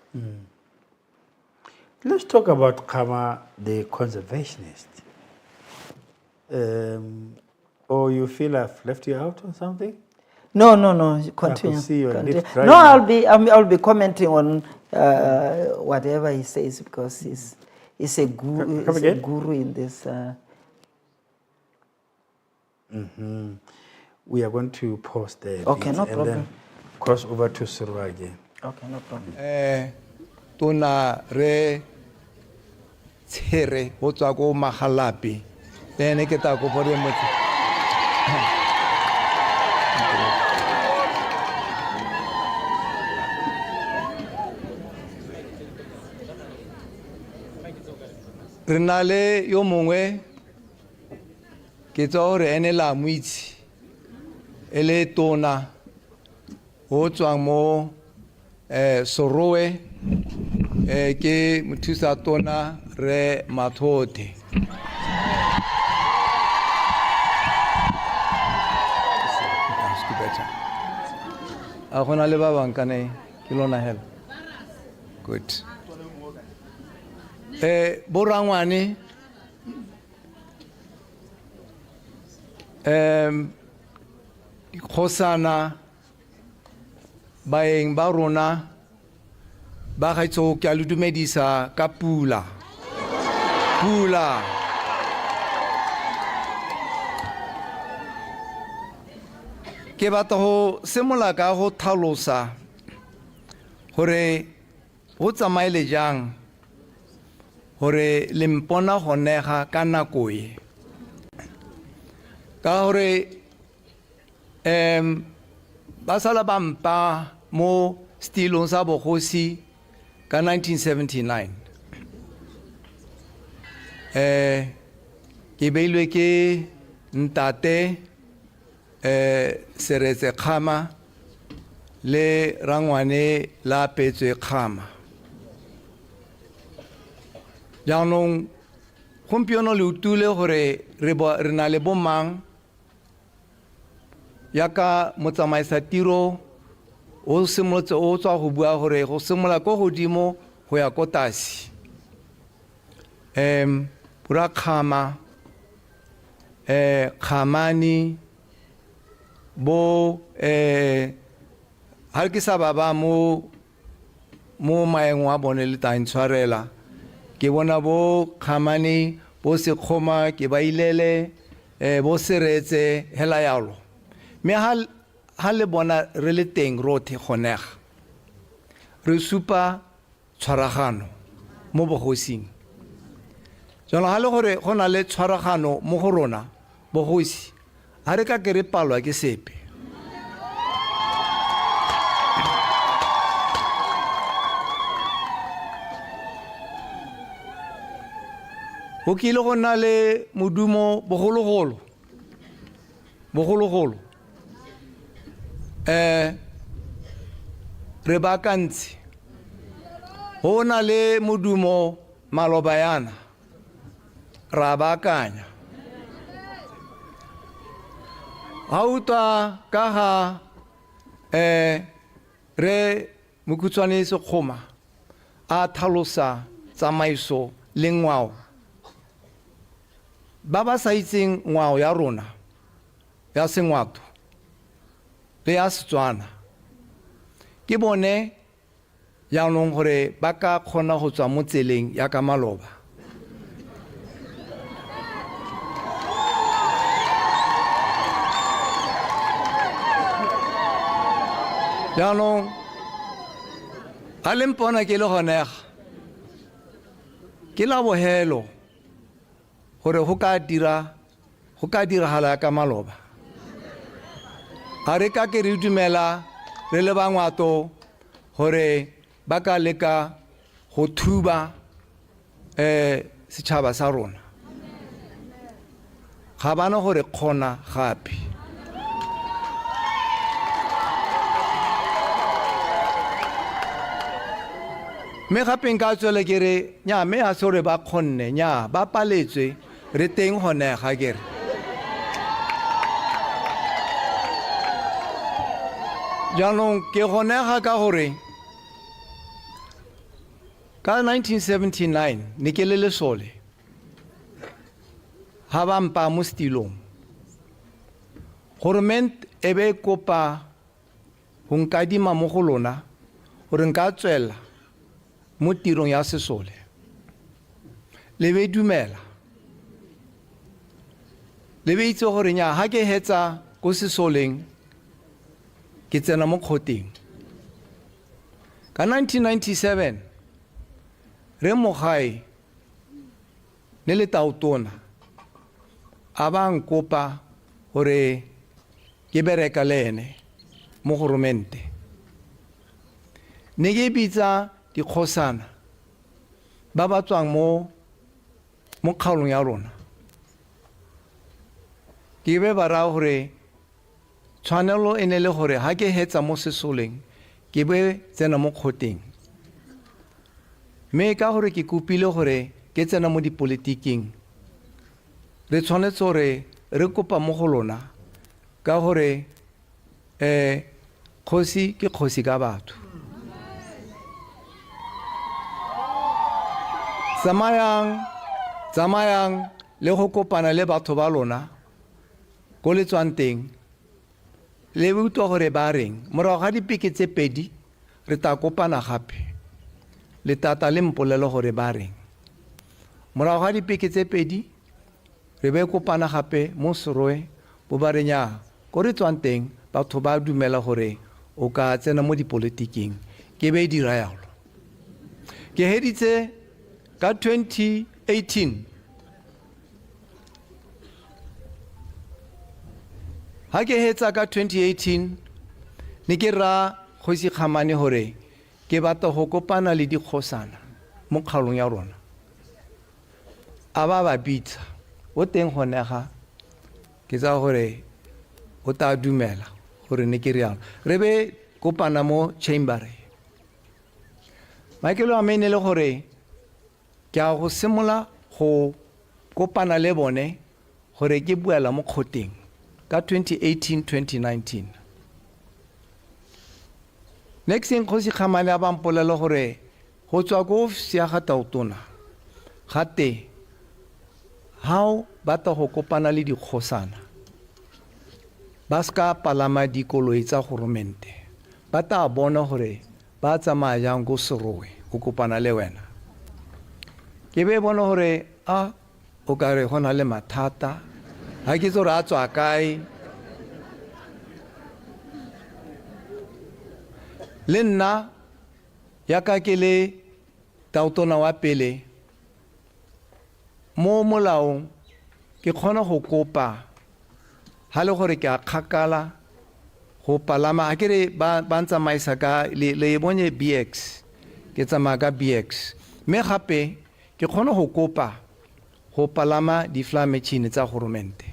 Let's talk about Kama, the conservationist. Or you feel I've left you out on something? No. Continue. I could see your Continue. lip driving. No, I'll be commenting on whatever he says because he's a guru. Come He's a again? guru in this. We are going to pause there. Okay, no and problem. then cross over to Surwa again. Okay, no problem. Tona re tshere ho tswa ko magalapi then ke ta go bore motho re na le yo mongwe ke tswa gore ene la moitsi ele tona ho tswa mo Sorowe ke mothusa tona re Mathothe a gona le ba bang ka ne ke lona hela good borangwane khosana baeng ba rona ba gaitso ke a le dumedisa ka pula ke batla go semola ka go thalosa gore go tsamaile jang gore le mpona go nega ka nako e ka gore ba sala ba mpa mo stilong sa bogosi ka 1979 ke beilwe ke ntate Seretse Kgama le rangwane la Petswe Kgama jaanong gompieno le utule gore re na le bomang yaka motsamaisa tiro o simolotse o tswa go bua gore go simola ko godimo go ya ko tlase pura Kgama Kgamani bo ha ke sa baba mo maeng wa bone le tang tshwarela ke bona bo Kgamani bo Sekgoma ke ba ilele bo Seretse hela yalo me ha le bona re le teng rothe kgonega re supa tshwaragano mo bogosing jalo ha le gore gona le tshwaragano mo go rona bogosi a re ka ke re palwa ke sepe go kile go nna le modumo bogologolo re bakantse go na le modumo maloba yana ra bakanya ga utlwa ka ga re mokhutswane Sekgoma a thalosa tsamaiso le ngwao ba ba sa itseng ngwao ya rona ya Sengwato le ya Setswana ke bone jaanong gore ba ka kgona go tswa mo tseleng ya ka maloba jaanong a le mpona ke le gonega ke la bohelo gore go ka diragala ka maloba a re ka ke re dumela re le Bangwato gore ba ka leka go thuba setšhaba sa rona ga bana gore kgona gape mme gape nka tswele ke re nya mme a se gore ba kgonne nya ba paletswe re teng gone ga ke re jaanong ke gonega ka gore ka 1979 ne ke le lesole ga ba mpa mo setilong government e be kopa go nkadima mo go lona gore nka tswela mo tirong ya sesole le be dumela le be itse gore nya ha ke hetsa go sesoleng ke tsena mo kgoteng ka 1997 re mo gae ne le tautona a ba nkopa gore ke bereka le ene mo goromente ne ke bitsa dikgosana ba ba tswang mo kgaolong ya rona ke be ba ra gore tshwanelo e ne le gore ha ke hetsa mo sesoleng ke be tsena mo kgoteng mme ka gore ke kopile gore ke tsena mo dipolitiking re tshwanetse gore re kopa mo go lona ka gore kgosi ke kgosi ka batho tsamayang le go kopana le batho ba lona go le tswang teng le utlwa gore ba reng morago ga dipeke tse pedi re ta kopana gape le tata le mpolelo gore ba reng morago ga dipeke tse pedi re be kopana gape mo Serowe bo ba re nya ko re tswang teng batho ba dumela gore o ka tsena mo dipolitiking ke be dira yalo ke heditse ka 2018 ha ke hetsa ka 2018 ne ke ra Kgosikgolo gore ke batla go kopana le dikgosana mo kgaolong ya rona a ba bitsa o teng gonega ke tsa gore o ta dumela gore ne ke rialo re be kopana mo chamber makelo a mene le gore ke a go simola go kopana le bone gore ke buela mo kgoteng ka 2018-2019 next thing Kgosikgolo a ba mpolelo gore go tswa ko ofisi ya ga tautona gate how ba ta go kopana le dikgosana ba ska palama dikoloi tsa goromente ba ta bona gore ba tsamaya jang go Serowe go kopana le wena ke be bona gore o ka re gona le mathata ha ke tsore a tswa kae le nna ya ka ke le tautona wa pele mo molaong ke kgona go kopa ha le gore ke a kgakala go palama a kere ba ntsamaisa ka le bone BX ke tsamaya ka BX mme gape ke kgona go kopa go palama di-fly machine tsa goromente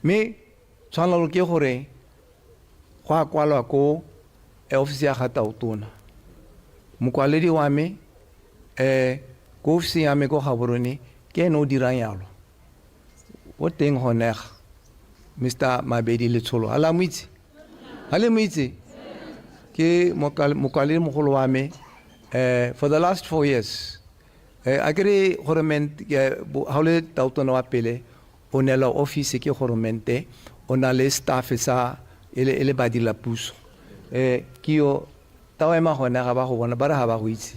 mme tshwanelo ke gore go a kwalwa ko ofisi ya gataotona mokwaledi wa me ko ofisi ya me ko Gaborone ke ene o dirang yalo o teng gonega Mr. Mabedi Letsholo a le moitse ke mokwaledi mogolo wa me for the last 4 years a kere goromente ga o le taotona wa pele o nela office ke goromente o na le staff sa e le badiri la puso ke yo tao ema gona ga ba go bona ba re ga ba go itse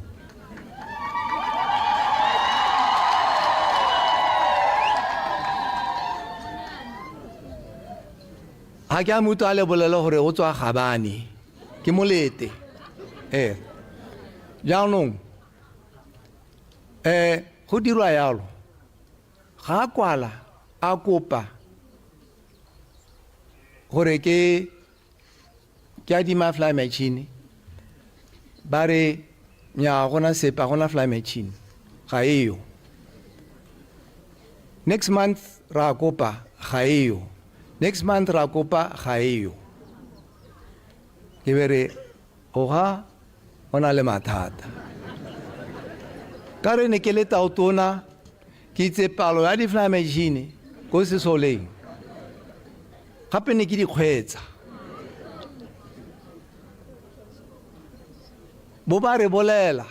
ha ke a motho a le bolela gore o tswa Gabane ke molete jaanong go dirwa yalo ga a kwala a kopa gore ke adima fly machine ba re nya gona sepa gona fly machine ga eyo next month ra kopa ga eyo next month ra kopa ga eyo ke bere oga ona le mathata ka re ne ke le taotona ke itse palo ya di-fly machine ko Sesoleng gape ne ke di kgwetsa bo ba re bolela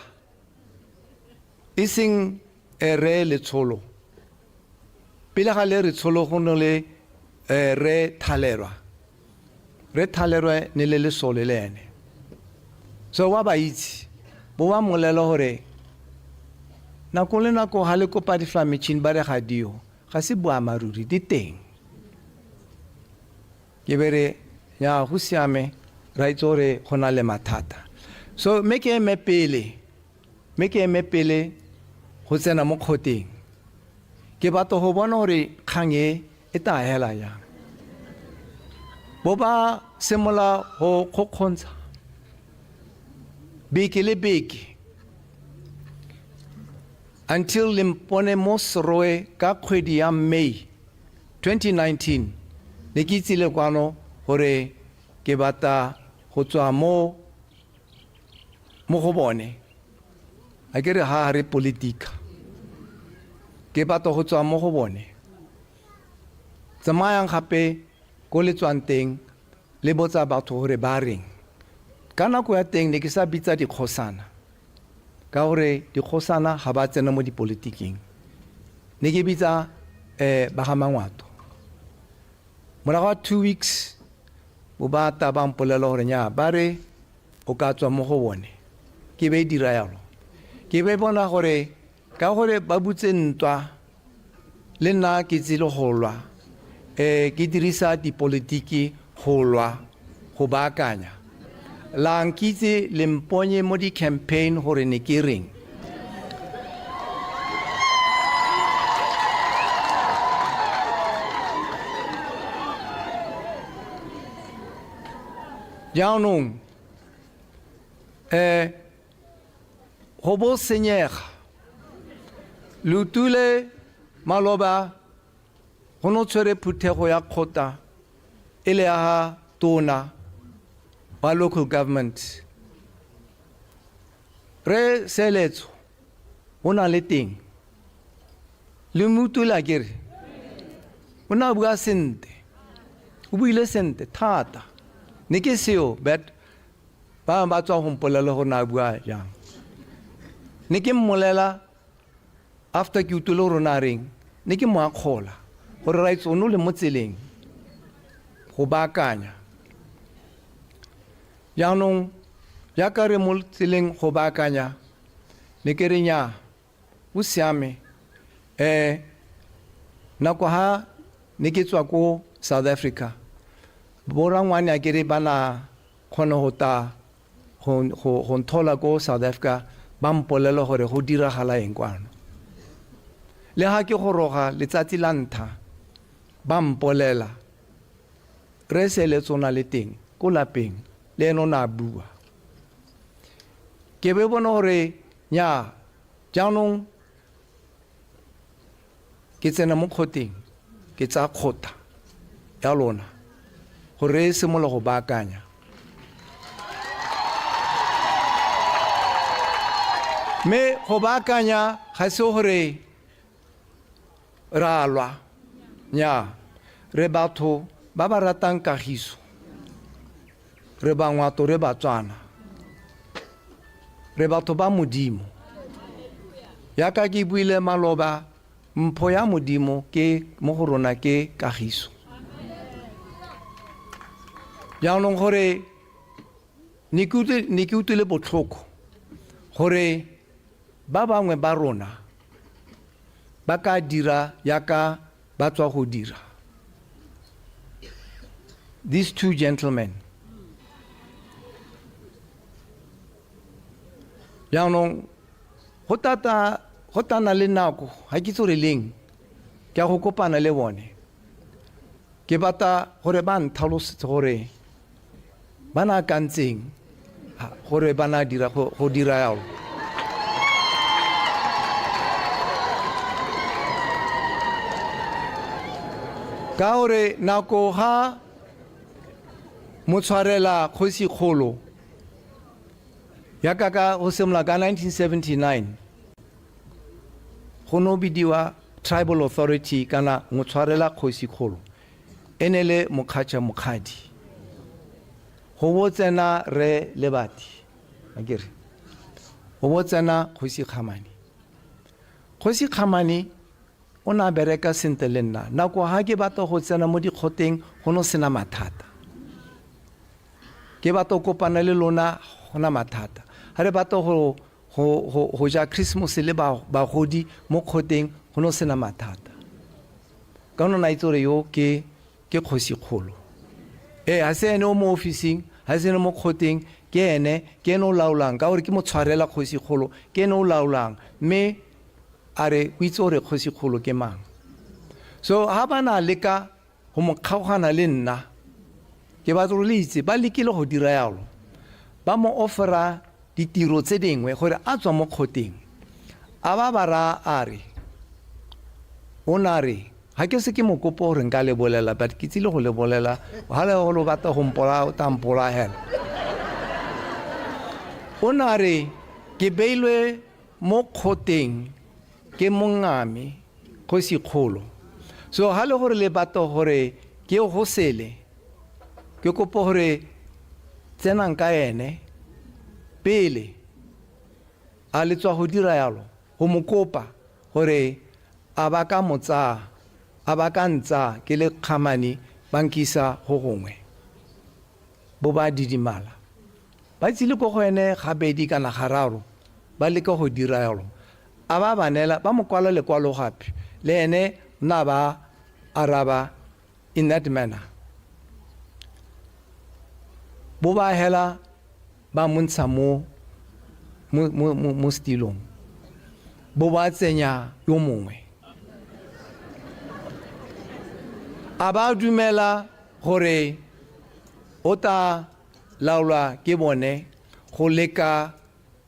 e seng re Letsholo pele ga le Letsholo go no le re Thalerwa ne le Lesole le ene so wa ba itse bo ba molela gore nako le nako ga le kopa di-fly machine ba re ga dio ga se boamaruri di teng ke bere ya go siame ra itse gore go na le mathata so me ke eme pele go tsena mo kgoteng ke batla go bona gore kgang e ta hela yang bo ba semola go kgonkgontsha beke le beke until lempone mo Serowe ka kgwedi ya May 2019 ne ke itsile kwano gore ke bata go tswa mo go bone a ke re ha re politika ke bata go tswa mo go bone tsamayang gape ko le tswang teng le botsa batho gore ba reng ka nako ya teng ne ke sa bitsa dikgosana ka gore dikgosana ga ba tsena mo dipolitiking ne ke bitsa ba ga Bangwato morago wa 2 weeks bo ba ta ba mpolela gore nya ba re o ka tswa mo go bone ke be dira yalo ke be bona gore ka gore ba butse ntwa le nna ke tsile go lwa ke dirisa dipolitiki go lwa go baakanya la nkitse le mponye mo di campaign gore ne ke reng jaanong go bo senyega lutule maloba go no tshwere phuthego ya kgota e le ya tona wa local government re seletso o na le teng le mutula kere o na bua sente o buile sente thata ne ke seo but ba tswa go mpolela go na bua jang ne ke mmolela after ke utule rona reng ne ke mo akgola gore rights o no le motseleng go baakanya jaanong jaaka re mo tseleng go baakanya ne ke re nya o siame nako ha ne ke tswa ko South Africa borangwane a kere bana kgona go ta go nthola ko South Africa ba mpolela gore go diragala eng kwano le ha ke goroga letsatsi la ntlha ba mpolela re seletsona le teng ko lapeng le eno na bua ke be bona gore nya jaanong ke tsena mo kgoteng ke tsa kgota ya lona gore e simolola go baakanya me go baakanya ga se gore ra lwa nya re batho ba ba ratang kagiso re Bangwato re Batswana re batho ba modimo ya ka ke buile maloba mpho ya modimo ke mo go rona ke kagiso jaanong gore ne ke utlwile botlhoko gore ba bangwe ba rona ba ka dira yaka ba tswa go dira these two gentlemen jaanong go tana le nako ga ke itse re leng ke a go kopana le bone ke batla gore ba ntlhalosetse gore ba na kantseng gore ba na dira go dira yalo ka gore nako ga motshwarela Kgosikgolo ya ka go semla ka 1979 go no bidiwa tribal authority kana motshwarela Kgosikgolo ene le mokgadi go botsena re lebati akere go botsena Kgosikgolo o na bereka sentle le nna nako ha ke batla go tsena mo dikgoteng go no sena mathata ke batla go kopana le lona gona mathata ha re batla go ja Christmas le bagodi mo kgoteng go no sena mathata ka nona itse yo ke Kgosikgolo ha se ene o mo officing ha se ene mo kgoteng ke ene o laolang ka gore ke motshwarela Kgosikgolo ke ene o laolang me are o itse gore Kgosikgolo ke mang so ha bana leka go mo kgaogana le nna ke batla go le itse ba lekile go dira yalo ba mo offera ditiro tse dingwe gore a tswa mo kgoteng a ba bara are o na re ha ke se ke mo kopa gore nka le bolela but ke tsile go le bolela ha le go batla go mpola o tampola hela o na re ke beilwe mo kgoteng ke mongame Kgosikgolo so ha le gore le batla gore ke go sele ke kopa gore tsenang ka ene pele a le tswa go dira yalo go mo kopa gore a ba ka motsa a ba ka ntsa ke le khamani bankisa go gongwe bo ba didimala ba tsile go ene gabedi kana gararo ba le ka go dira yalo a ba banela ba mo kwala lekwalo gape le ene na ba araba in that manner bo ba hela ba montsha mo stilong bo ba tsenya yo mongwe a ba dumela gore o ta laolwa ke bone go leka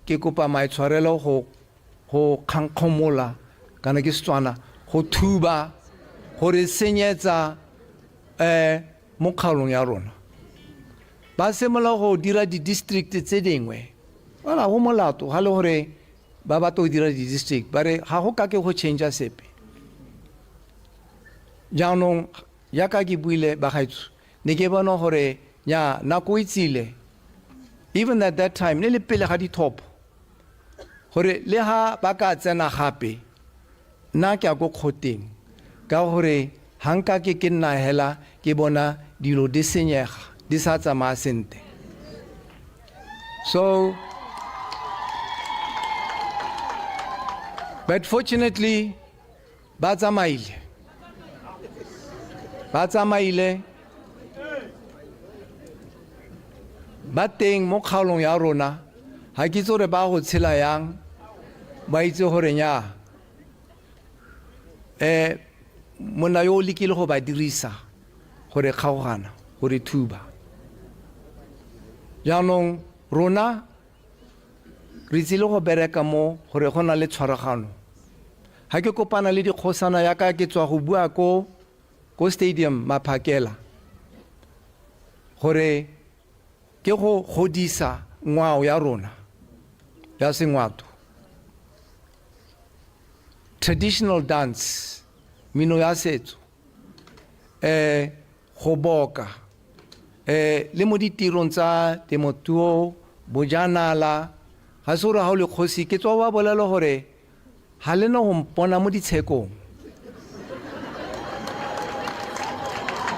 ke kopa maitshwarelo go khankgomola kana ke Setswana go thuba gore senyetsa mo kgaolong ya rona ba semola go dira di district tse dingwe wala go molato ga le gore ba batla go dira di district ba re ga go ka ke go change sepe jaanong ya ka ke buile ba gaetso ne ke bona gore nya nako itsile even at that time ne le pele ga dithopo gore le ha ba ka tsena gape nna ke a go kgoteng ka gore hanka ke nna hela ke bona dilo di senyega di sa tsamaya sentle so but fortunately ba tsamaile ba teng mo kgaolong ya rona ha ke itse gore ba go tshela yang ba itse gore nya mona yo lekile go ba dirisa gore kgaogana gore thuba jaanong rona re tsile go bereka mo gore go na le tshwaragano ha ke kopana le dikgosana ya ka ke tswa go bua ko stadium Maphakela gore ke go godisa ngwao ya rona ya Sengwato, traditional dance, mino ya setso, go boka, le mo ditirong tsa temothuo, bojanala, ha se gore ha o le kgosi ke tswa ba bolela gore ha le no go mpona mo ditshekong.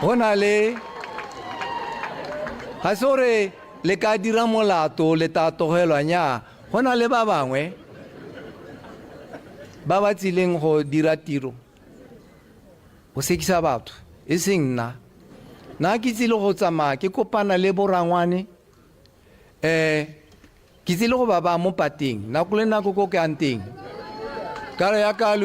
Go na le ga se gore le ka dira molato le ta togelwa nnyaa, go na le ba bangwe ba ba tsileng go dira tiro go sekisa batho e seng nna ke tsile go tsamaya ke kopana le borangwane ke tsile go ba mo pateng nako le nako ko ke ang teng ka re ya ka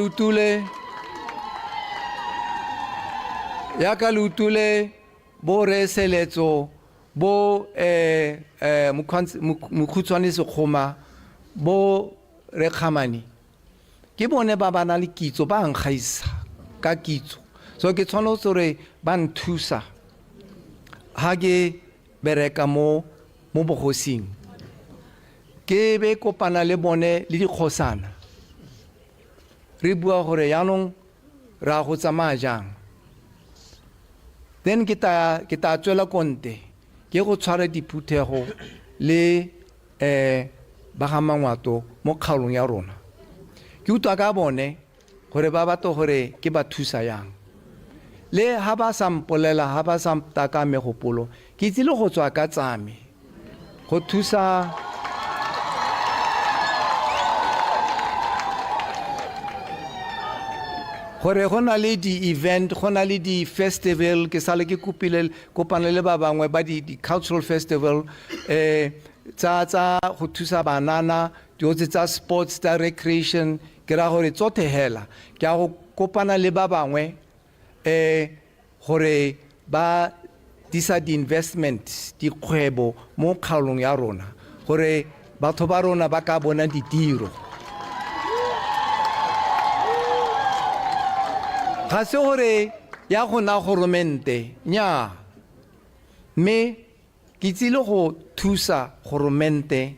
le utule bo re seletso bo mokhutswane sekgoma bo re khamani ke bone ba bana le kitso ba nkgaisa ka kitso, so ke tshwanetse gore ba nthusa ha ke bereka mo bogosing ke be kopana le bone le dikgosana re bua gore yaanong ra go tsamaya jang, then ke ta tswela konte ke go tshwara diphuthego le ba ga Mangwato mo kgaolong ya rona. Ke utlwa ka bone gore ba batla gore ke ba thusa yang, le ha ba sa mpolela ha ba sa mpaka megopolo ke tsile go tswa ka tsame go thusa gore go na le di-event, go na le di-festival, ke sale ke kopana le ba bangwe ba di-cultural festival tsa go thusa banana, dio tsa sports, tsa recreation, ke ra gore tsotlhe hela ke a go kopana le ba bangwe gore ba disa di-investment, dikgwebo mo kgaolong ya rona gore batho ba rona ba ka bona ditiro. Ga se gore ya gona goromente nnyaa, mme ke tsile go thusa goromente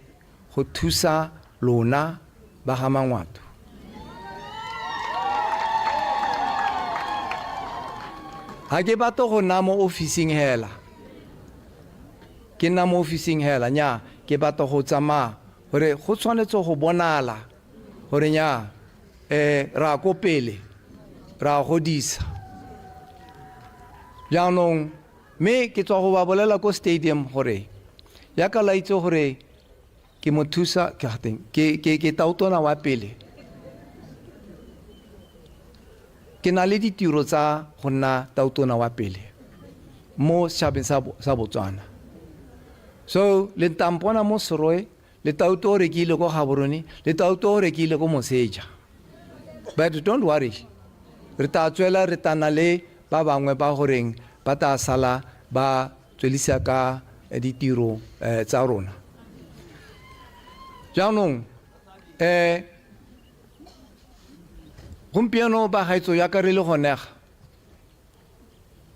go thusa lona ba ga Mangwato. Ha ke batla go nna mo officing hela, ke nna mo officing hela nnyaa, ke batla go tsamaya gore go tshwanetse go bonala gore nnyaa ra ko pele ra godisa jaanong. Me ke tswa go ba bolela ko stadium gore ya ka laitse gore ke mo thusa ke tautona wa pele, ke na le ditiro tsa go nna tautona wa pele mo setšhabeng sa Botswana. So le ntampona mo Seroe, le tauto gore ke ile ko Gaborone, le tauto gore ke ile ko Moseja, but don't worry, re ta tswela re tana le ba bangwe ba goreng ba ta sala ba tswelisa ka ditiro tsa rona. Jaanong gompieno ba gaetso ya ka re le gonega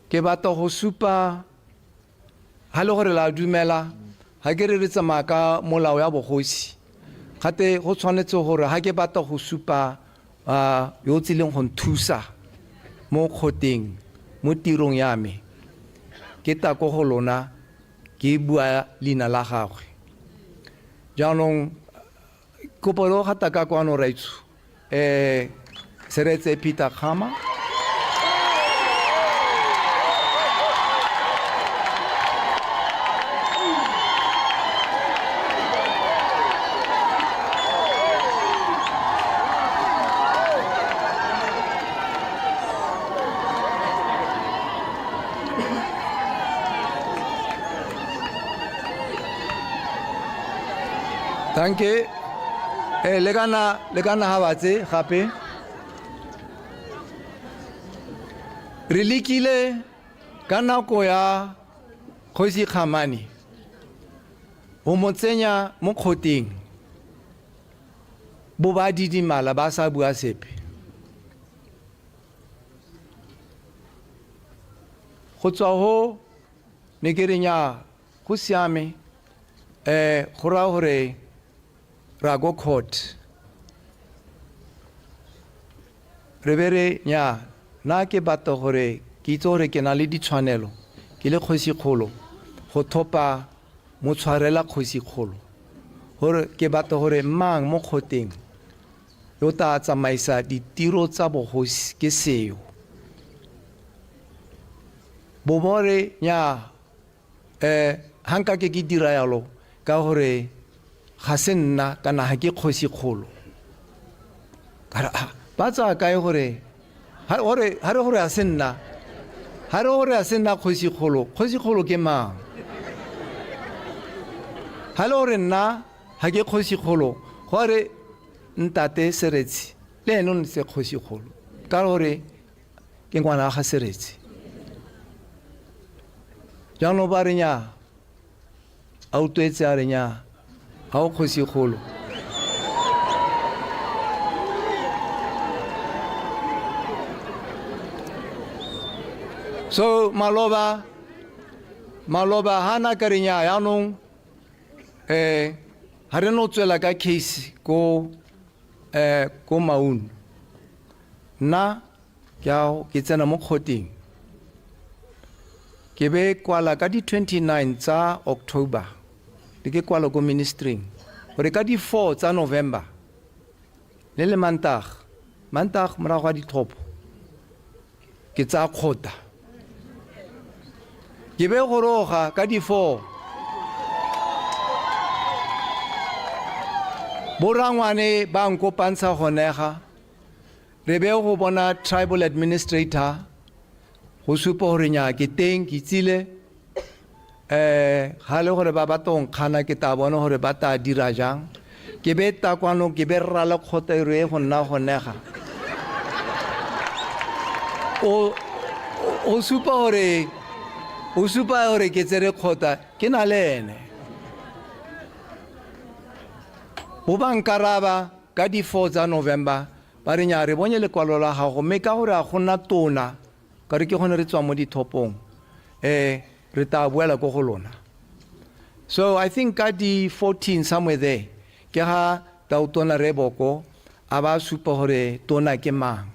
ke batla go supa ha le gore la dumela ha ke re tsamaya ka molao ya bogosi, gate go tshwanetse gore ha ke batla go supa yo tsileng go nthusa mo kgoteng mo tirong ya me, ke ta ko go lona ke bua leina la gagwe. Jaanong kopo lo gata ka kwano raitso seretse Peter Khama, danke le kana ha batse gape re lekile ka nako ya Kgosikgolo go mo tsenya mo kgoteng bo ba didimala ba sa bua sepe go tswa ho ne ke re nya go siame go ra hore ra go court re bere nya na ke batla hore ke itse hore ke na le ditshwanelo ke le Kgosikgolo go thopa motshwarela Kgosikgolo hore ke batla hore mang mo khoteng yo ta tsamaisa ditiro tsa bogosi ke seo bobore nya hanka ke dira yalo ka hore ga se nna kana ha ke Kgosikgolo ka ba tsa kae hore ha re hore a se nna ha re hore a se nna Kgosikgolo ke mang ha le hore nna ha ke Kgosikgolo gore ntate Seretsi le eno ne se Kgosikgolo ka hore ke ngwana ga Seretsi jano ba re nya a utwetse a re nya ha o Kgosikgolo so maloba hana ka re nya yanong ha re no tswela ka case ko Maun na ke tsena mo khoteng ke be kwala ka di 29 tsa October ke kwala ko ministering gore ka di 4 tsa November le mantag morago ga dithopo ke tsa khota ke be goroga ka di 4 borangwane ba nkopantsha gonega re be go bona tribal administrator go supa gore nya ke teng ke tsile ga le gore ba batong khana ke ta bona gore ba ta dira jang ke be takwano ke be rala khota re go nna gonega o supa gore ke tsere khota ke na lene bo bankaraba ka di 4 tsa November ba re nya re bonye lekwalo la gago mme ka gore a gona tona ka re ke gone re tswa mo dithopong re ta boela go go lona so I think ka di 14 somewhere there ke ha tautona reboko a ba supa gore tona ke mang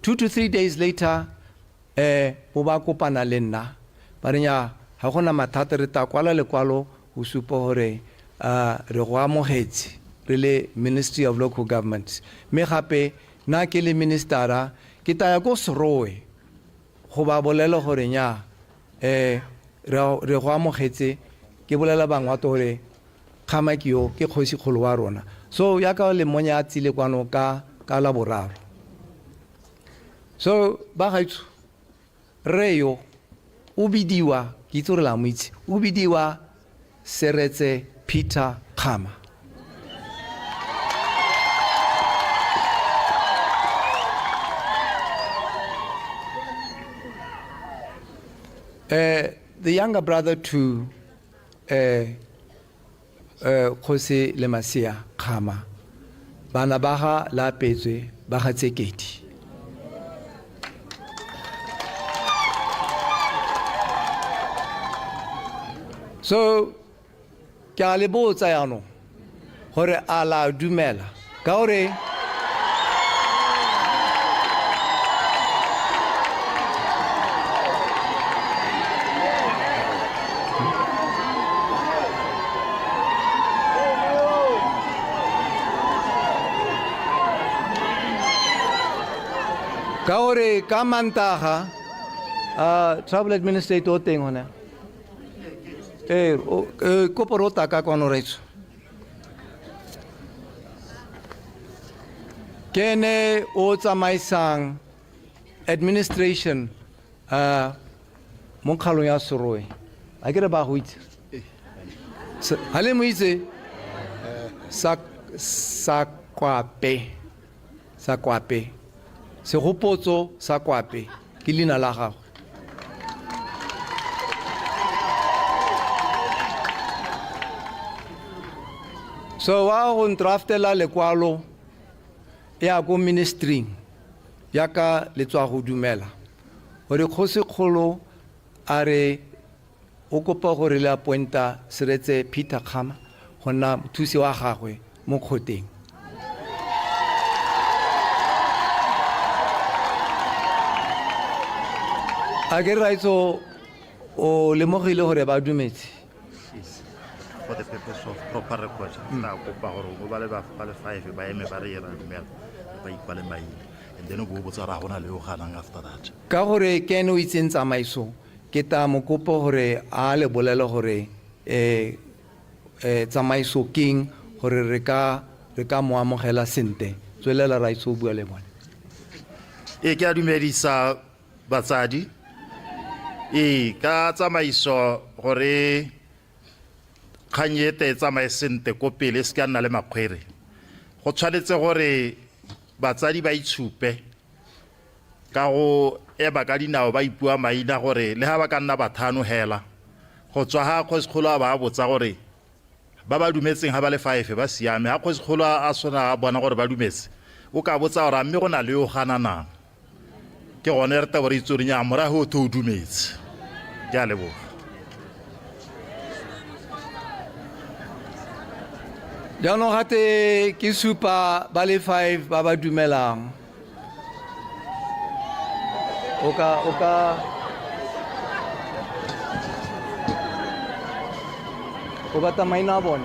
2 to 3 days later bo ba kopana le nna ba re nya ga gona mathata re ta kwala lekwalo go supa gore re go amogetse re le Ministry of Local Government me gape na ke le ministera ke ta ya go Serowe go ba bolela gore nya re go amogetse ke bolela Bangwato gore Kgamakio ke Kgosikgolo wa rona so ya ka le monya tsile kwano ka la boraro so ba gaitso reyo o bidiwa ke itse re la moitse o bidiwa Seretse Peter Khama the younger brother to Kgosi Lemasia Khama bana ba ga la petswe ba ga tsekedi so ke a le botsa yano gore a la dumela ka gore ka mantaga travel administrator teng hona koporota ka kono retso kene o tsamaisang administration mo khalong ya Serowe a ke re ba go itse ha le mo itse sa kwape segopotso sa kwape ke lina la gago so wa go draftela lekwalo ya go ministry ya ka le tswa go dumela gore Kgosikgolo a re o kopa gore le appointa Seretse Peter Khama go nna mothusi wa gagwe mo kgoteng. A ke ra itso o lemogile gore ba dumetse. For the purpose of proper record, na kopa gore go ba le 5 ba eme ba re ra dumela ba ikwale maina and then go botsa ra gona le o ganang after that. Ka gore ke ene o itseng tsamaiso ke ta mo kopa gore a le bolele gore tsamaiso king gore re ka mo amogela sente tswelela ra itse o bua le bone. E ke a dumedisa batsadi ka tsamaiso gore khanyete tsamae sente ko pele se ka nna le makgwere go tshwanetse gore batsadi ba itshupe ka go eba ka dinao ba ipua maina gore le ha ba ka nna bathano hela go tswa ha Kgosikgolo ba botsa gore ba ba dumetseng ha ba le 5 ba siame ha Kgosikgolo a sona bona gore ba dumetse o ka botsa gore mme go na le yo gananang ke gone re ta gore itsorinya mora ho tho dumetse ke a leboga. Jaanong gate ke supa ba le 5 ba ba dumelang o bata maina a bone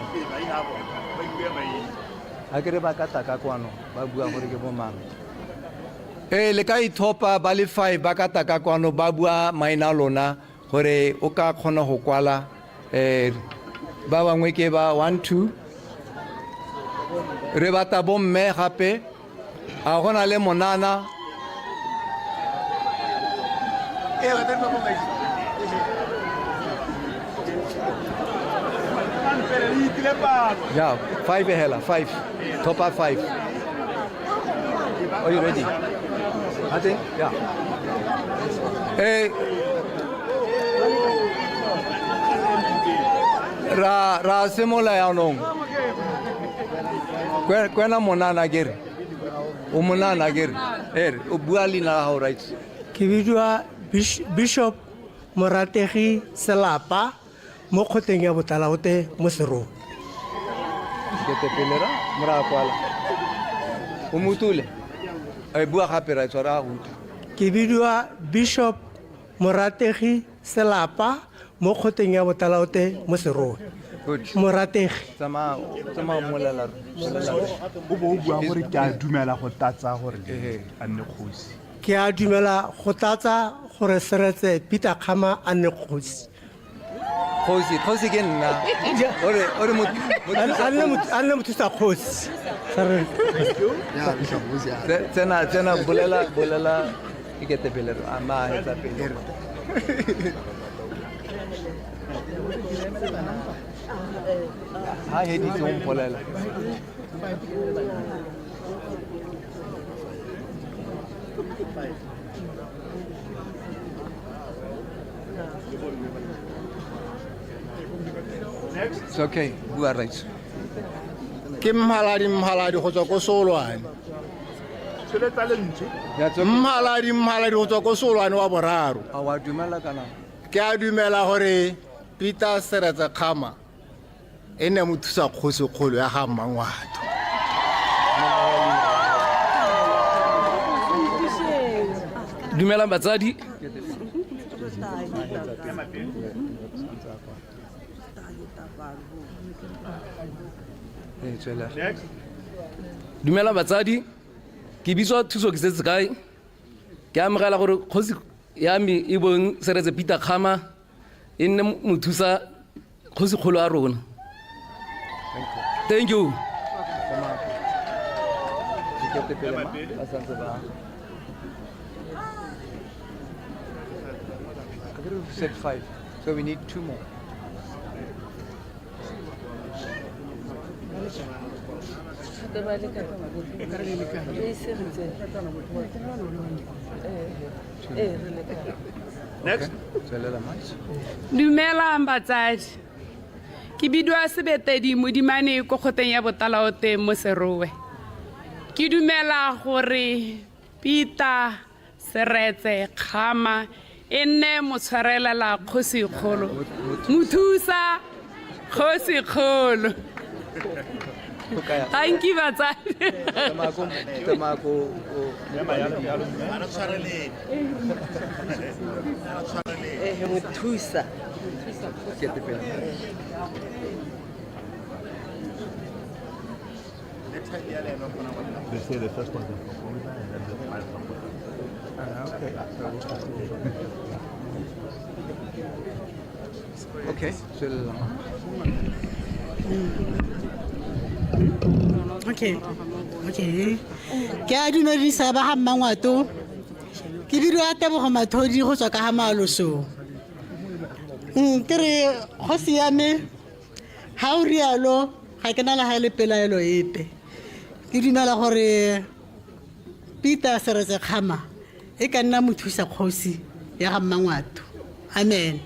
a ke re ba ka taka kwano ba bua gore ke bomang le ka ithopa ba le 5 ba ka taka kwano ba bua maina lona gore o ka kgona go kwala ba bangwe ke ba 1 2 re bata bomme gape a gona le monana yeah 5 hela 5 top up 5 are you ready I think yeah ra semola ya nong kwena monana gere o monana gere o bua lina la ho right ke bidwa Bishop Morategi Selapa mo kgoteng ya Botalaote mo Serong ke te pelera mora kwala o mutule bua gape ra tsara go ke bidwa Bishop Morategi Selapa mo kgoteng ya Botalaote mo Serong Morategi tsama molela o bua gore ke a dumela go tatsa gore a nne kgosi ke a dumela go tatsa gore Seretse Peter Khama a nne kgosi kgosi ke nna ore a nne mothusa kgosi tsena bolela e ke te pelero ama hetsa pelero ha he di tsong bolela it's okay bua right ke mhaladi go tswa ko Solwane mhaladi go tswa ko Solwane wa boraro a wa dumela kana ke a dumela gore Peter Seretse Khama ene mothusa Kgosikgolo ya ga Bangwato dumela batsadi dumela batsadi ke bitswa thuso ke setse kae ke amogela gore kgosi ya me e bong Seretse Peter Khama e nne mothusa Kgosikgolo a rona thank you set 5 so we need 2 more next dumela batsadi ke bidwa Sebetedi Modimane ko kgoteng ya Botalaote mo Serowe ke dumela gore Peter Seretse Khama e nne motshwarelela Kgosikgolo mothusa Kgosikgolo. Thank you batsadi. Mothusa. They say the first one is Florida and then the final one. Okay. Okay. Ke a dumedisa ba ga Bangwato. Ke biro ya Tebogo Mathodi go tswa ka ha Maloso. Ke re go siame ha o rialo ga ke na la ha le pelaelo epe. Ke dumela gore Peter Seretse Khama e ka nna mothusa kgosi ya ga Bangwato. Amen.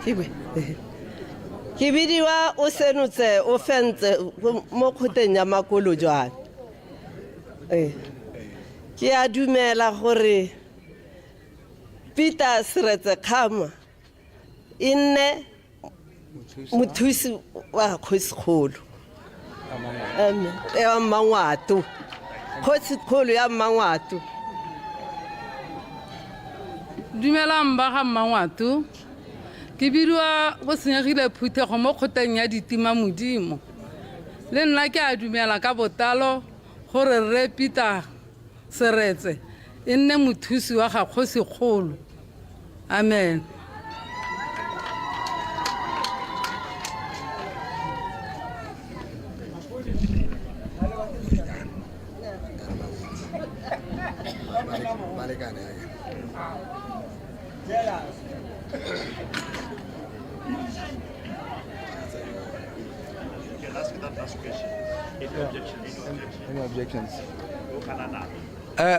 Ke bidiwa o senotse o fentse mo khoteng ya makolo jwana. Ke a dumela gore Peter Seretse Khama e nne mothusi wa Kgosikgolo. Amen. Ya Bangwato. Kgosikgolo ya Bangwato. Dumelang ba ga Bangwato. Ke bidiwa go senyegile Phuthego mo khoteng ya ditima modimo. Le nna ke a dumela ka botalo gore Re Peter Seretse e nne mothusi wa ga Kgosikgolo. Amen. Any objections?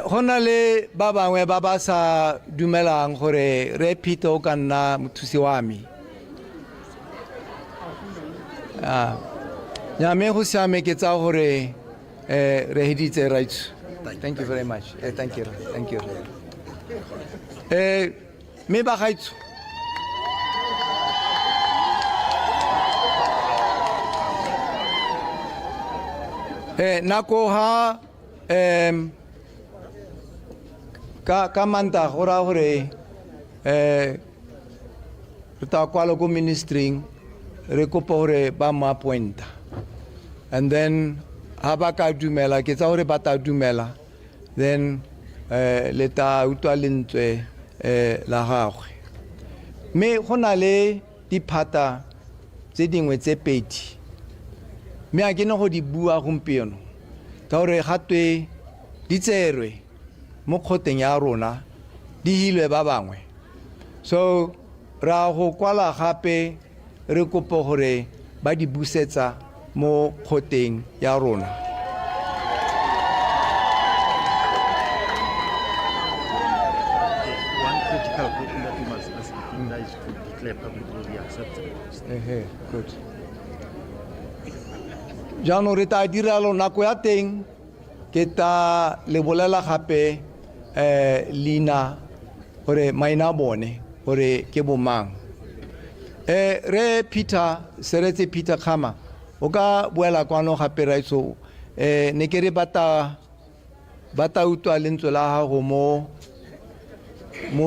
Hona le ba bangwe ba ba sa dumelang gore Re Peter o ka nna mothusi wa me. Nyame go siame ke tsa gore re heditse right. Thank you very much. Thank you. Thank you. Me ba gaitso. Nako ha ka manta gora gore re ta kwalo go ministering re kopa gore ba ma appointa and then ha ba ka dumela ke tsa gore ba ta dumela then le ta utwa lentswe la gagwe me gona le diphata tse dingwe tse pedi me a ke no go di bua gompieno ka gore gatwe di tserwe mo khoteng ya rona di hilwe ba bangwe so ra go kwala gape re kopa gore ba di busetsa mo khoteng ya rona. One critical question that we must ask is to declare publicly accepted. Good. Jaanong re ta diralo nako ya teng ke ta le bolela gape leina gore maina bone gore ke bomang. Re Peter Seretse Peter Khama o ka boela kwano gape raitso ne ke re bata utwa lentswe la gago mo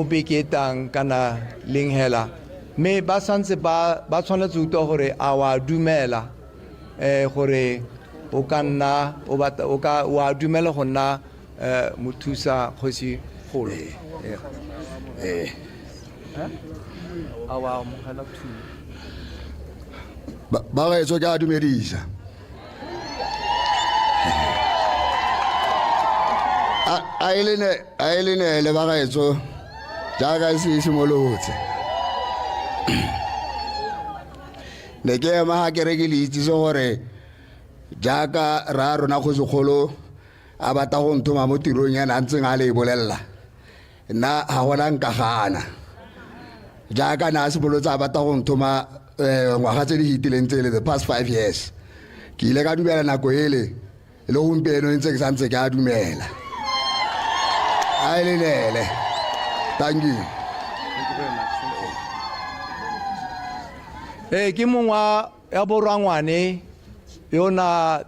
beketang kana leng hela me ba santse ba tshwanetse utwa gore a wa dumela gore o ka nna o ka wa dumela go nna mothusa Kgosikgolo. Awa mogela thu ba ga etso ka dumedisa a ilene le ba ga etso ja ga se simolotse ne ke ma ha ke re ke le itse so gore jaaka ra rona Kgosikgolo a bata go nthoma mo tirong ya nantseng a le bolella nna ha gona nka gana jaaka na se bolotsa bata go nthoma ngwaga tse di hitileng tse le the past 5 years ke ile ka dumela nako ele le gompieno ntse ke santse ke a dumela a e lelele. Thank you. Thank you very much. Thank you. Ke mongwa ya borangwane yona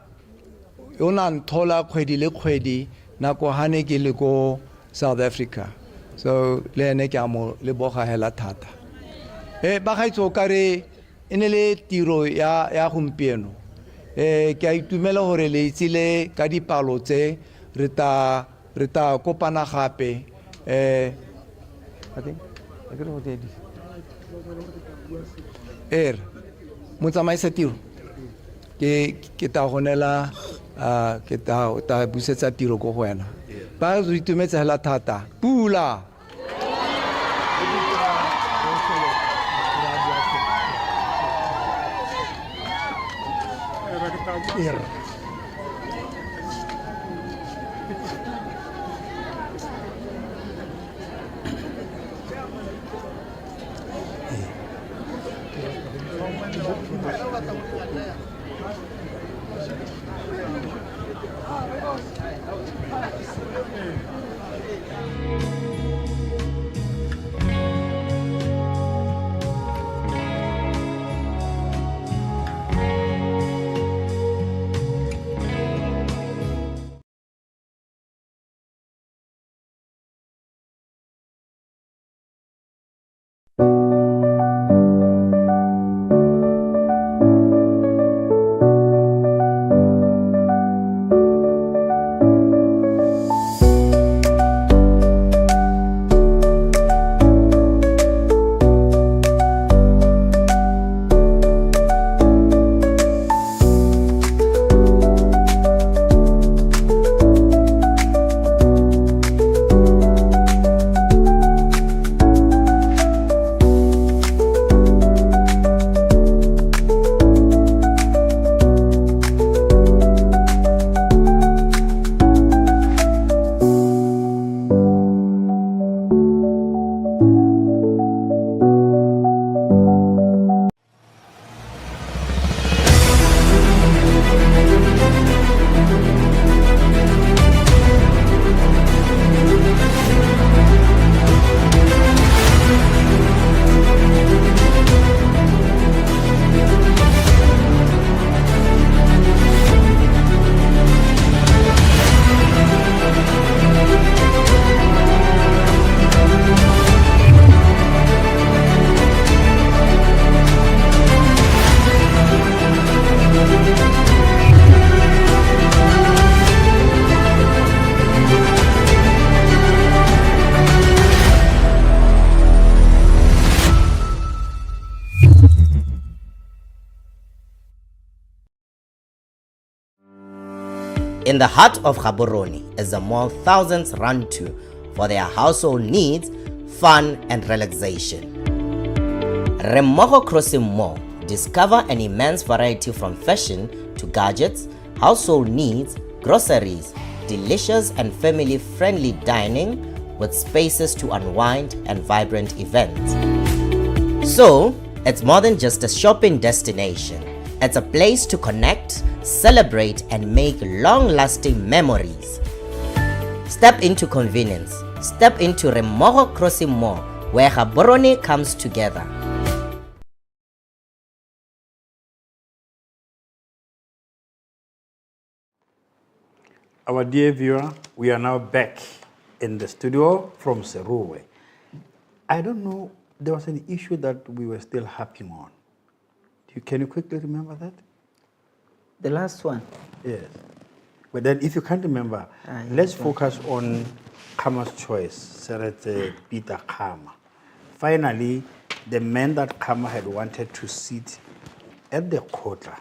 nthola kgwedi le kgwedi nako hane ke le ko South Africa. So le ene ke amo le boga hela thata. Ba gaitso kare ene le tiro ya gompieno. Ke a itumela hore le itsile ka dipalo tse re ta kopana gape I think I don't know what it is. Motsamaisa tiro ke ta gonela ke ta busetsa tiro go go wena ba re itumetse hela thata pula. In the heart of Gaborone is a mall thousands run to for their household needs, fun and relaxation. Bangwato Kgosikgolo discover an immense variety from fashion to gadgets, household needs, groceries, delicious and family-friendly dining with spaces to unwind and vibrant events. So, it's more than just a shopping destination. It's a place to connect, celebrate and make long-lasting memories. Step into convenience. Step into Bangwato Kgosikgolo, where Gaborone comes together. Our dear viewer, we are now back in the studio from Seruwe. I don't know, there was an issue that we were still harping on. Can you quickly remember that? The last one? Yes. But then if you can't remember, let's focus on Khama's choice, Seretse Peter Khama. Finally, the man that Khama had wanted to sit at the Kotla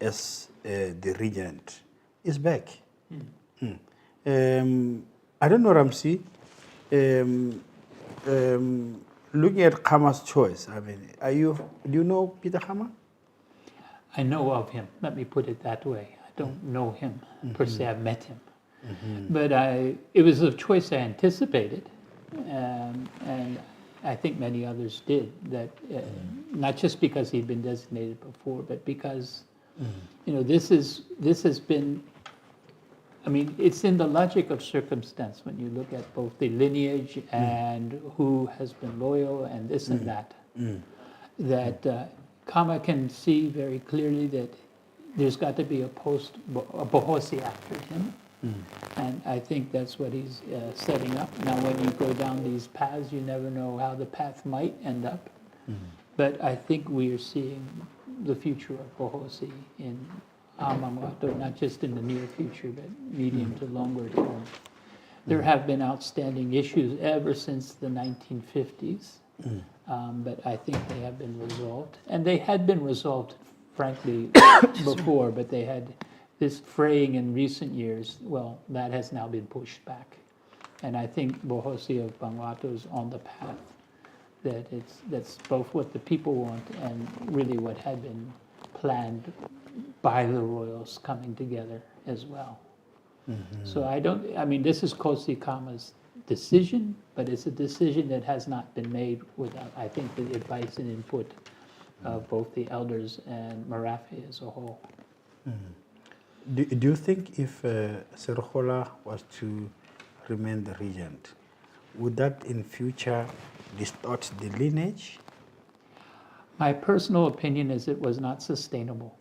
as the regent is back. I don't know, Ramsey. Looking at Khama's choice, I mean, do you know Peter Khama? I know of him. Let me put it that way. I don't know him per se. I've met him, but it was a choice I anticipated, and I think many others did. That not just because he'd been designated before, but because You know, this has been, I mean, it's in the logic of circumstance when you look at both the lineage and who has been loyal and this and that, that Kama can see very clearly that there's got to be a Bohosi after him. And I think that's what he's setting up. Now, when you go down these paths, you never know how the path might end up. But I think we are seeing the future of Bohosi in Bangwato, not just in the near future, but medium to longer term. There have been outstanding issues ever since the 1950s, but I think they have been resolved. And they had been resolved, frankly, before, but they had this fraying in recent years. Well, that has now been pushed back. And I think Bohosi of Bangwato is on the path that that's both what the people want and really what had been planned by the royals coming together as well. So I mean, this is Kosi Kama's decision, but it's a decision that has not been made without, I think, the advice and input of both the elders and Marafe as a whole. Do you think if Ceremonial was to remain the regent, would that in future distort the lineage? My personal opinion is it was not sustainable,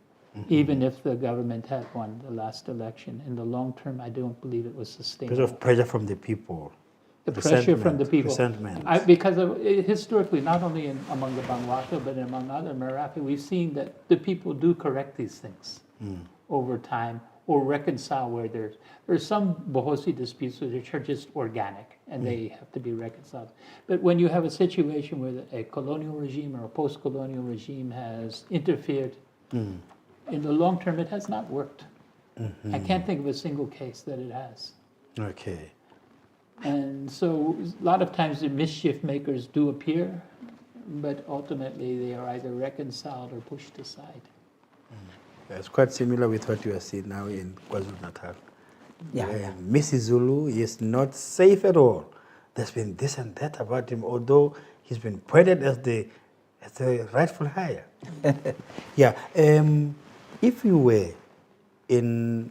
even if the government had won the last election. In the long term, I don't believe it was sustainable. Because of pressure from the people. The pressure from the people. Resentment. Because of, historically, not only among the Bangwato, but among other Marathi, we've seen that the people do correct these things over time, or reconcile where there's some Bohosi disputes which are just organic and they have to be reconciled. But when you have a situation where a colonial regime or a post-colonial regime has interfered, in the long term it has not worked. I can't think of a single case that it has. Okay. And so a lot of times the mischief makers do appear, but ultimately they are either reconciled or pushed aside. It's quite similar with what you are seeing now in KwaZulu-Natal. Yeah. Mrs. Zulu is not safe at all. There's been this and that about him, although he's been pointed as the rightful heir. Yeah. If you were in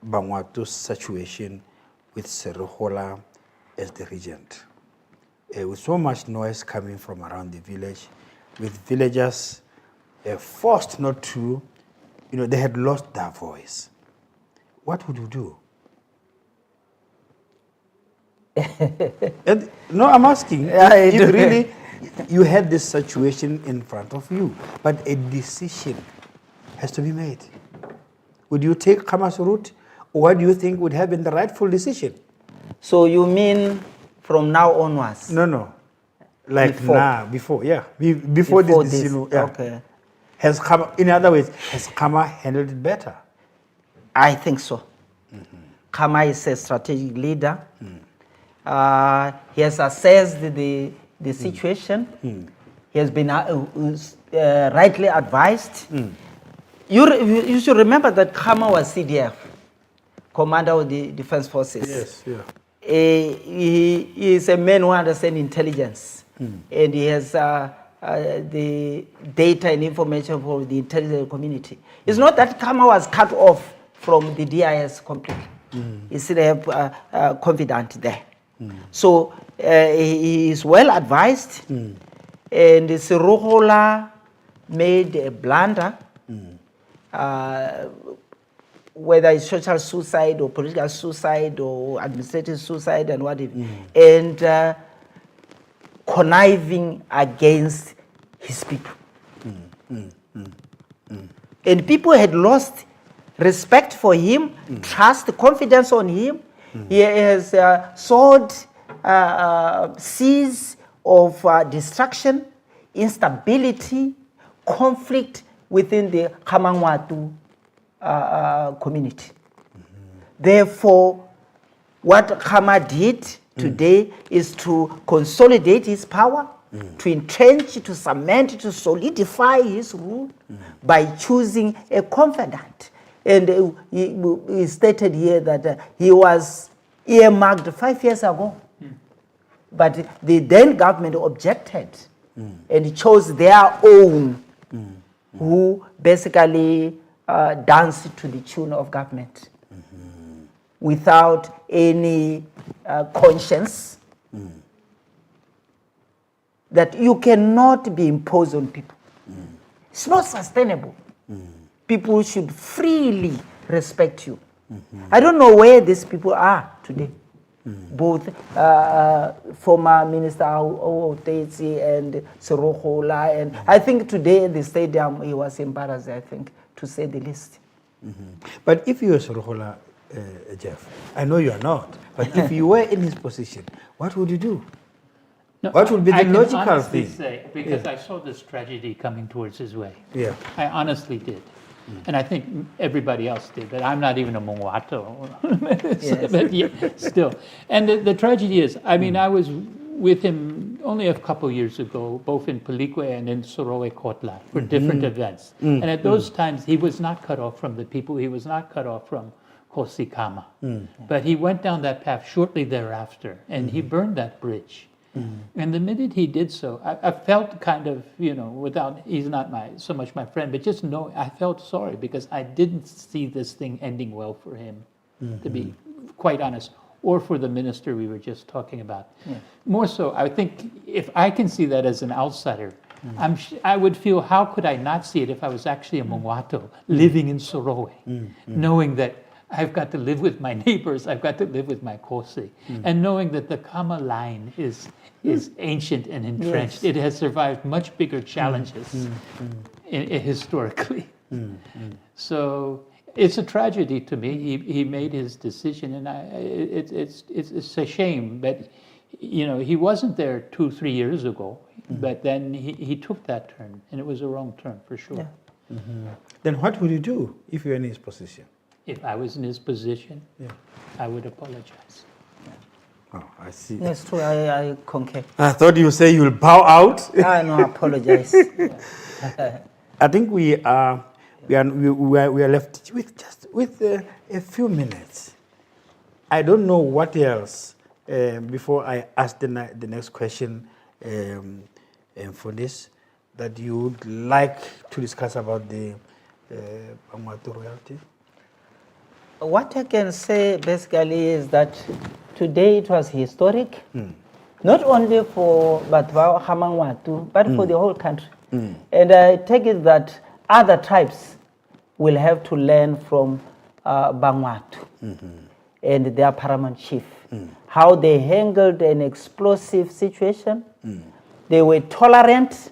Bangwato's situation with Ceremonial as the regent, with so much noise coming from around the village, with villagers forced not to, they had lost their voice. What would you do? No, I'm asking. If really you had this situation in front of you, but a decision has to be made. Would you take Kama's route, or what do you think would have been the rightful decision? So you mean from now onwards? No. Like before this decision. Yeah. Okay. Has Kama, in other words, has Kama handled it better? I think so. Kama is a strategic leader. He has assessed the situation. He has been rightly advised. You should remember that Kama was CDF, Commander of the Defense Forces. Yes, yeah. He is a man who understands intelligence. And he has the data and information for the intelligence community. It's not that Kama was cut off from the DIS completely. He's still confident there. So he is well advised, and Ceremonial made a blunder, whether it's social suicide or political suicide or administrative suicide and whatever, and conniving against his people. And people had lost respect for him, trust, confidence on him. He has sowed seeds of destruction, instability, conflict within the Bangwato community. Therefore, what Kama did today is to consolidate his power, to entrench, to cement, to solidify his rule by choosing a confidant. And he stated here that he was earmarked 5 years ago. But the then government objected and chose their own who basically dance to the tune of government without any conscience, that you cannot be imposed on people. It's not sustainable. People should freely respect you. I don't know where these people are today. Both former Minister Otezi and Sorohola, and I think today in the stadium he was embarrassed, I think, to say the least. But if you were Sorohola, Jeff, I know you are not, but if you were in his position, what would you do? No, What would be the I can logical honestly thing? say, because I saw this tragedy coming towards his way. Yeah. I honestly did. And I think everybody else did, but I'm not even a Bangwato. Yes. But yeah, still. And the tragedy is, I mean, I was with him only a couple years ago, both in Palikwe and in Sorowe Kotla, for different events. And at those times, he was not cut off from the people. He was not cut off from Kgosikgolo. But he went down that path shortly thereafter, and he burned that bridge. And the minute he did so, I felt kind of, he's not so much my friend, but just know, I felt sorry because I didn't see this thing ending well for him, to be quite honest, or for the minister we were just talking about. More so, I think if I can see that as an outsider, I would feel, how could I not see it if I was actually a Bangwato living in Sorowe, knowing that I've got to live with my neighbors, I've got to live with my Kgosi, and knowing that the Kama line is ancient and entrenched. It has survived much bigger challenges historically. So it's a tragedy to me. He made his decision, and it's a shame. But he wasn't there 2-3 years ago. But then he took that turn, and it was a wrong turn for sure. Then what would you do if you were in his position? If I was in his position, I would apologize. Oh, I see. Yes, true. I concur. I thought you say you'll bow out. No, apologize. I think we are left with a few minutes. I don't know what else before I ask the next question for this that you would like to discuss about the Bangwato royalty. What I can say basically is that today it was historic, not only for Bangwato, but for the whole country. And I take it that other tribes will have to learn from Bangwato and their paramount chief, how they handled an explosive situation. They were tolerant.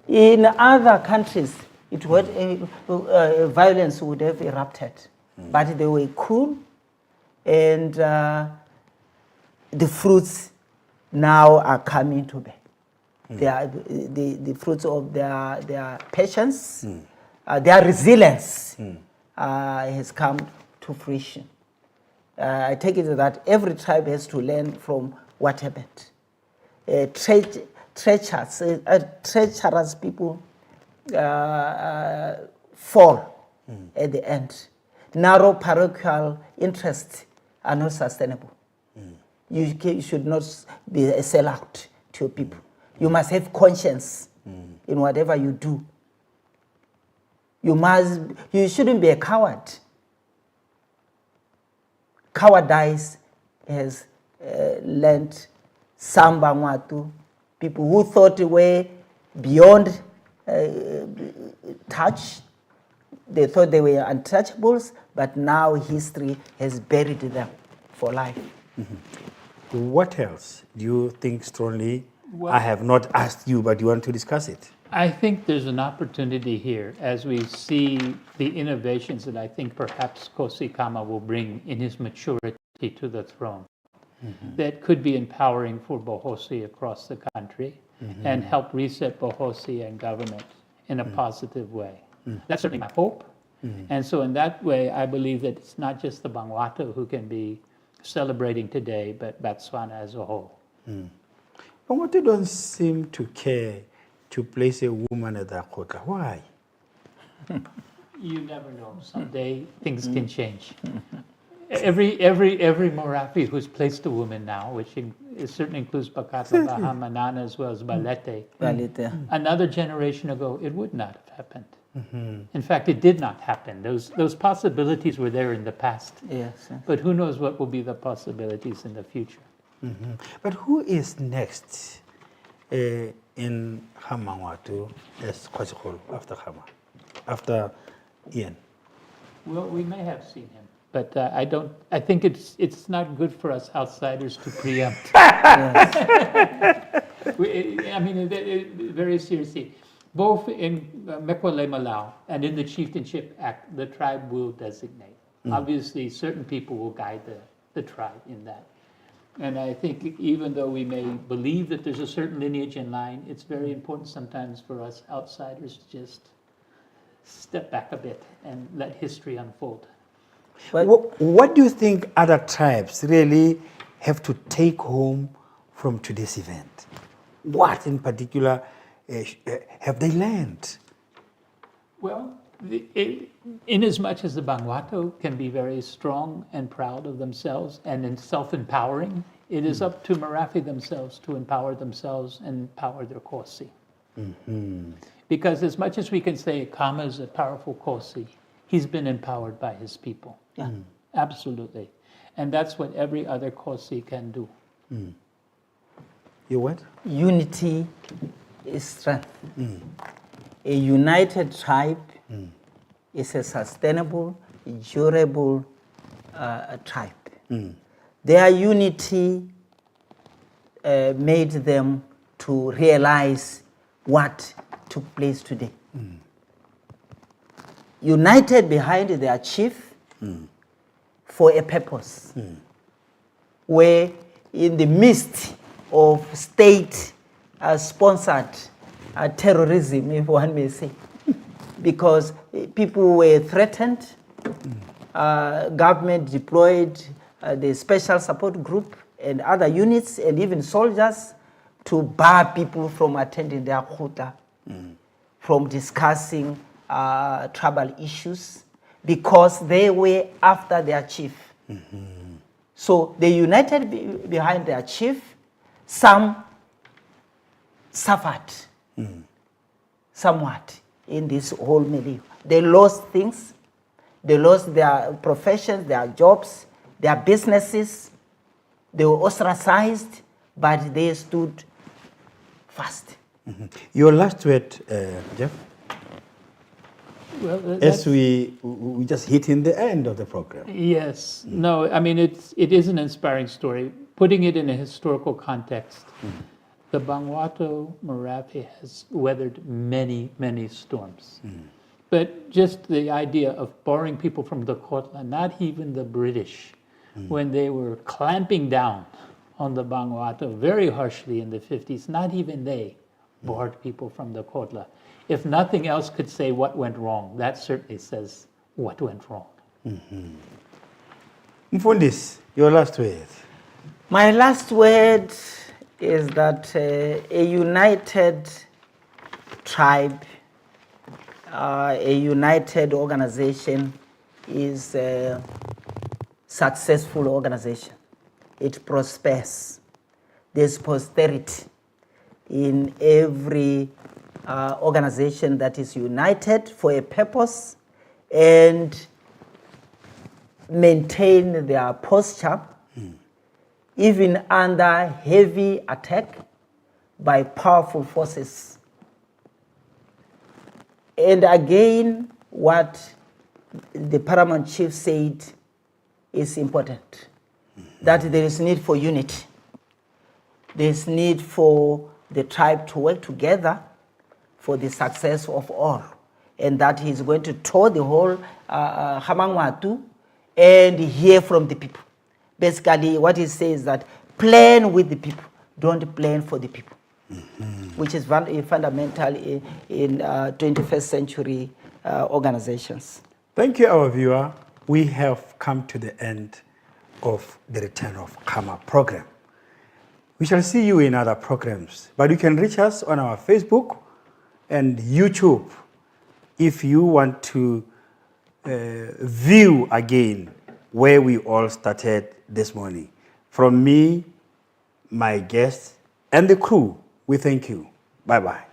In other countries, violence would have erupted. But they were cool, and the fruits now are coming to bear. The fruits of their patience, their resilience has come to fruition. I take it that every tribe has to learn from what happened. Treacherous people fall at the end. Narrow parochial interests are not sustainable. You should not be a sellout to your people. You must have conscience in whatever you do. You shouldn't be a coward. Cowardice has lent some Bangwato, people who thought they were beyond touch. They thought they were untouchables, but now history has buried them for life. What else do you think strongly? I have not asked you, but you want to discuss it. I think there's an opportunity here as we see the innovations that I think perhaps Kgosikgolo will bring in his maturity to the throne. That could be empowering for Bohosi across the country and help reset Bohosi and government in a positive way. That's certainly my hope. And so in that way, I believe that it's not just the Bangwato who can be celebrating today, but Botswana as a whole. Bangwato don't seem to care to place a woman at the kota. Why? You never know. Someday things can change. Every Morapi who's placed a woman now, which it certainly includes Bakatla, Bahamanana, as well as Balete. Another generation ago, it would not have happened. In fact, it did not happen. Those possibilities were there in the past. Yes. But who knows what will be the possibilities in the future. But who is next in Bangwato as Kgosikgolo after Hama, after Ian? Well, we may have seen him, but I think it's not good for us outsiders to preempt. I mean, very seriously, both in Mekwale Malau and in the Chieftainship Act, the tribe will designate. Obviously, certain people will guide the tribe in that. And I think even though we may believe that there's a certain lineage in line, it's very important sometimes for us outsiders to just step back a bit and let history unfold. What do you think other tribes really have to take home from today's event? What in particular have they learned? Well, in as much as the Bangwato can be very strong and proud of themselves and self-empowering, it is up to Marafi themselves to empower themselves and empower their Kgosi. Because as much as we can say Kama is a powerful Kgosi, he's been empowered by his people. Absolutely. And that's what every other Kgosi can do. You what? Unity is strength. A united tribe is a sustainable, durable tribe. Their unity made them to realize what took place today. United behind their chief for a purpose, where in the midst of state-sponsored terrorism, if one may say, because people were threatened, government deployed the special support group and other units and even soldiers to bar people from attending their khota, from discussing tribal issues, because they were after their chief. So they united behind their chief. Some suffered somewhat in this whole milieu. They lost things. They lost their professions, their jobs, their businesses. They were ostracized, but they stood fast. Your last word, Jeff? Well, as we just hit in the end of the program. Yes. No, I mean, it is an inspiring story. Putting it in a historical context, the Bangwato Marafi has weathered many, many storms. But just the idea of barring people from the Kotla, not even the British, when they were clamping down on the Bangwato very harshly in the 50s, not even they barred people from the Kotla. If nothing else could say what went wrong, that certainly says what went wrong. Mfundis, your last word. My last word is that a united tribe, a united organization is a successful organization. It prospers. There's prosperity in every organization that is united for a purpose and maintain their posture even under heavy attack by powerful forces. And again, what the paramount chief said is important, that there is need for unity. There is need for the tribe to work together for the success of all, and that he's going to tour the whole Bangwato and hear from the people. Basically, what he says is that plan with the people, don't plan for the people, which is fundamental in 21st century organizations. Thank you, our viewer. We have come to the end of the Return of Kama program. We shall see you in other programs, but you can reach us on our Facebook and YouTube if you want to view again where we all started this morning. From me, my guests, and the crew. We thank you. Bye-bye.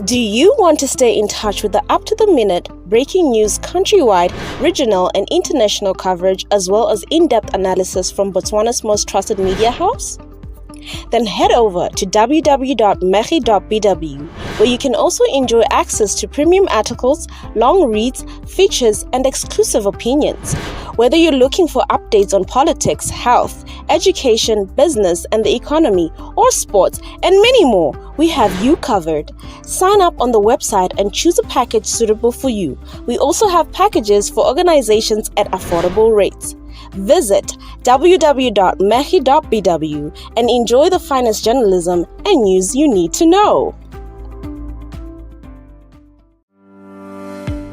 Do you want to stay in touch with the up-to-the-minute breaking news countrywide, regional and international coverage, as well as in-depth analysis from Botswana's most trusted media house? Then head over to www.megi.bw, where you can also enjoy access to premium articles, long reads, features, and exclusive opinions. Whether you're looking for updates on politics, health, education, business and the economy, or sports, and many more, we have you covered. Sign up on the website and choose a package suitable for you. We also have packages for organizations at affordable rates. Visit www.megi.bw and enjoy the finest journalism and news you need to know.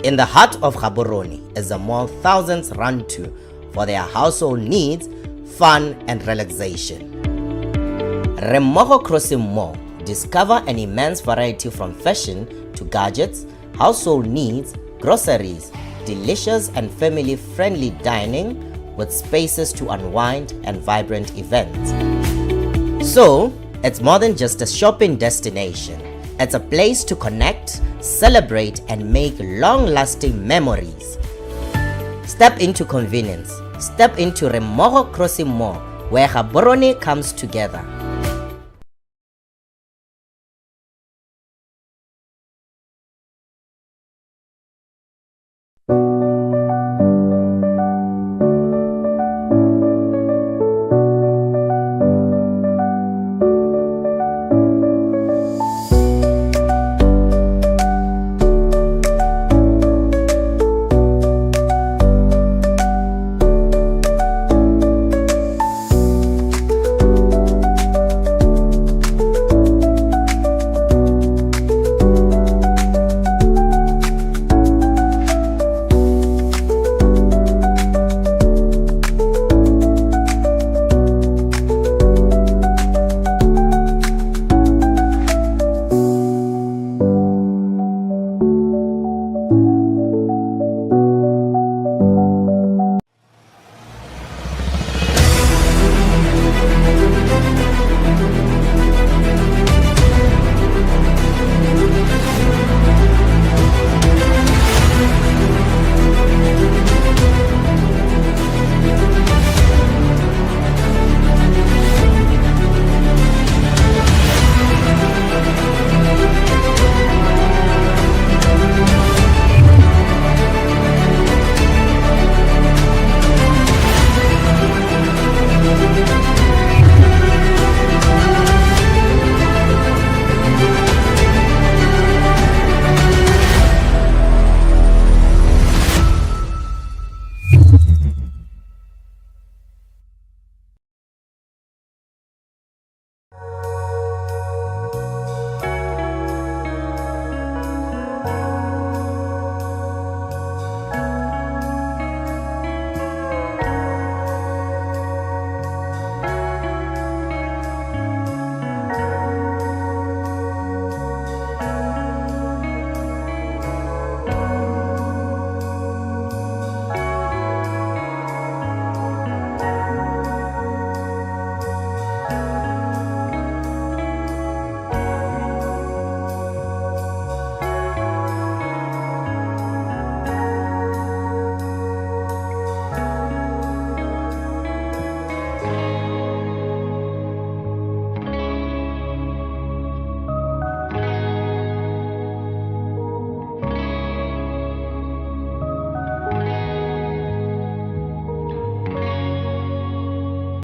In the heart of Gaborone is a mall thousands run to for their household needs, fun and relaxation. Bangwato Kgosikgolo. Discover an immense variety from fashion to gadgets, household needs, groceries, delicious and family-friendly dining with spaces to unwind and vibrant events. So, it's more than just a shopping destination. It's a place to connect, celebrate and make long-lasting memories. Step into convenience. Step into Bangwato Kgosikgolo, where Gaborone comes together.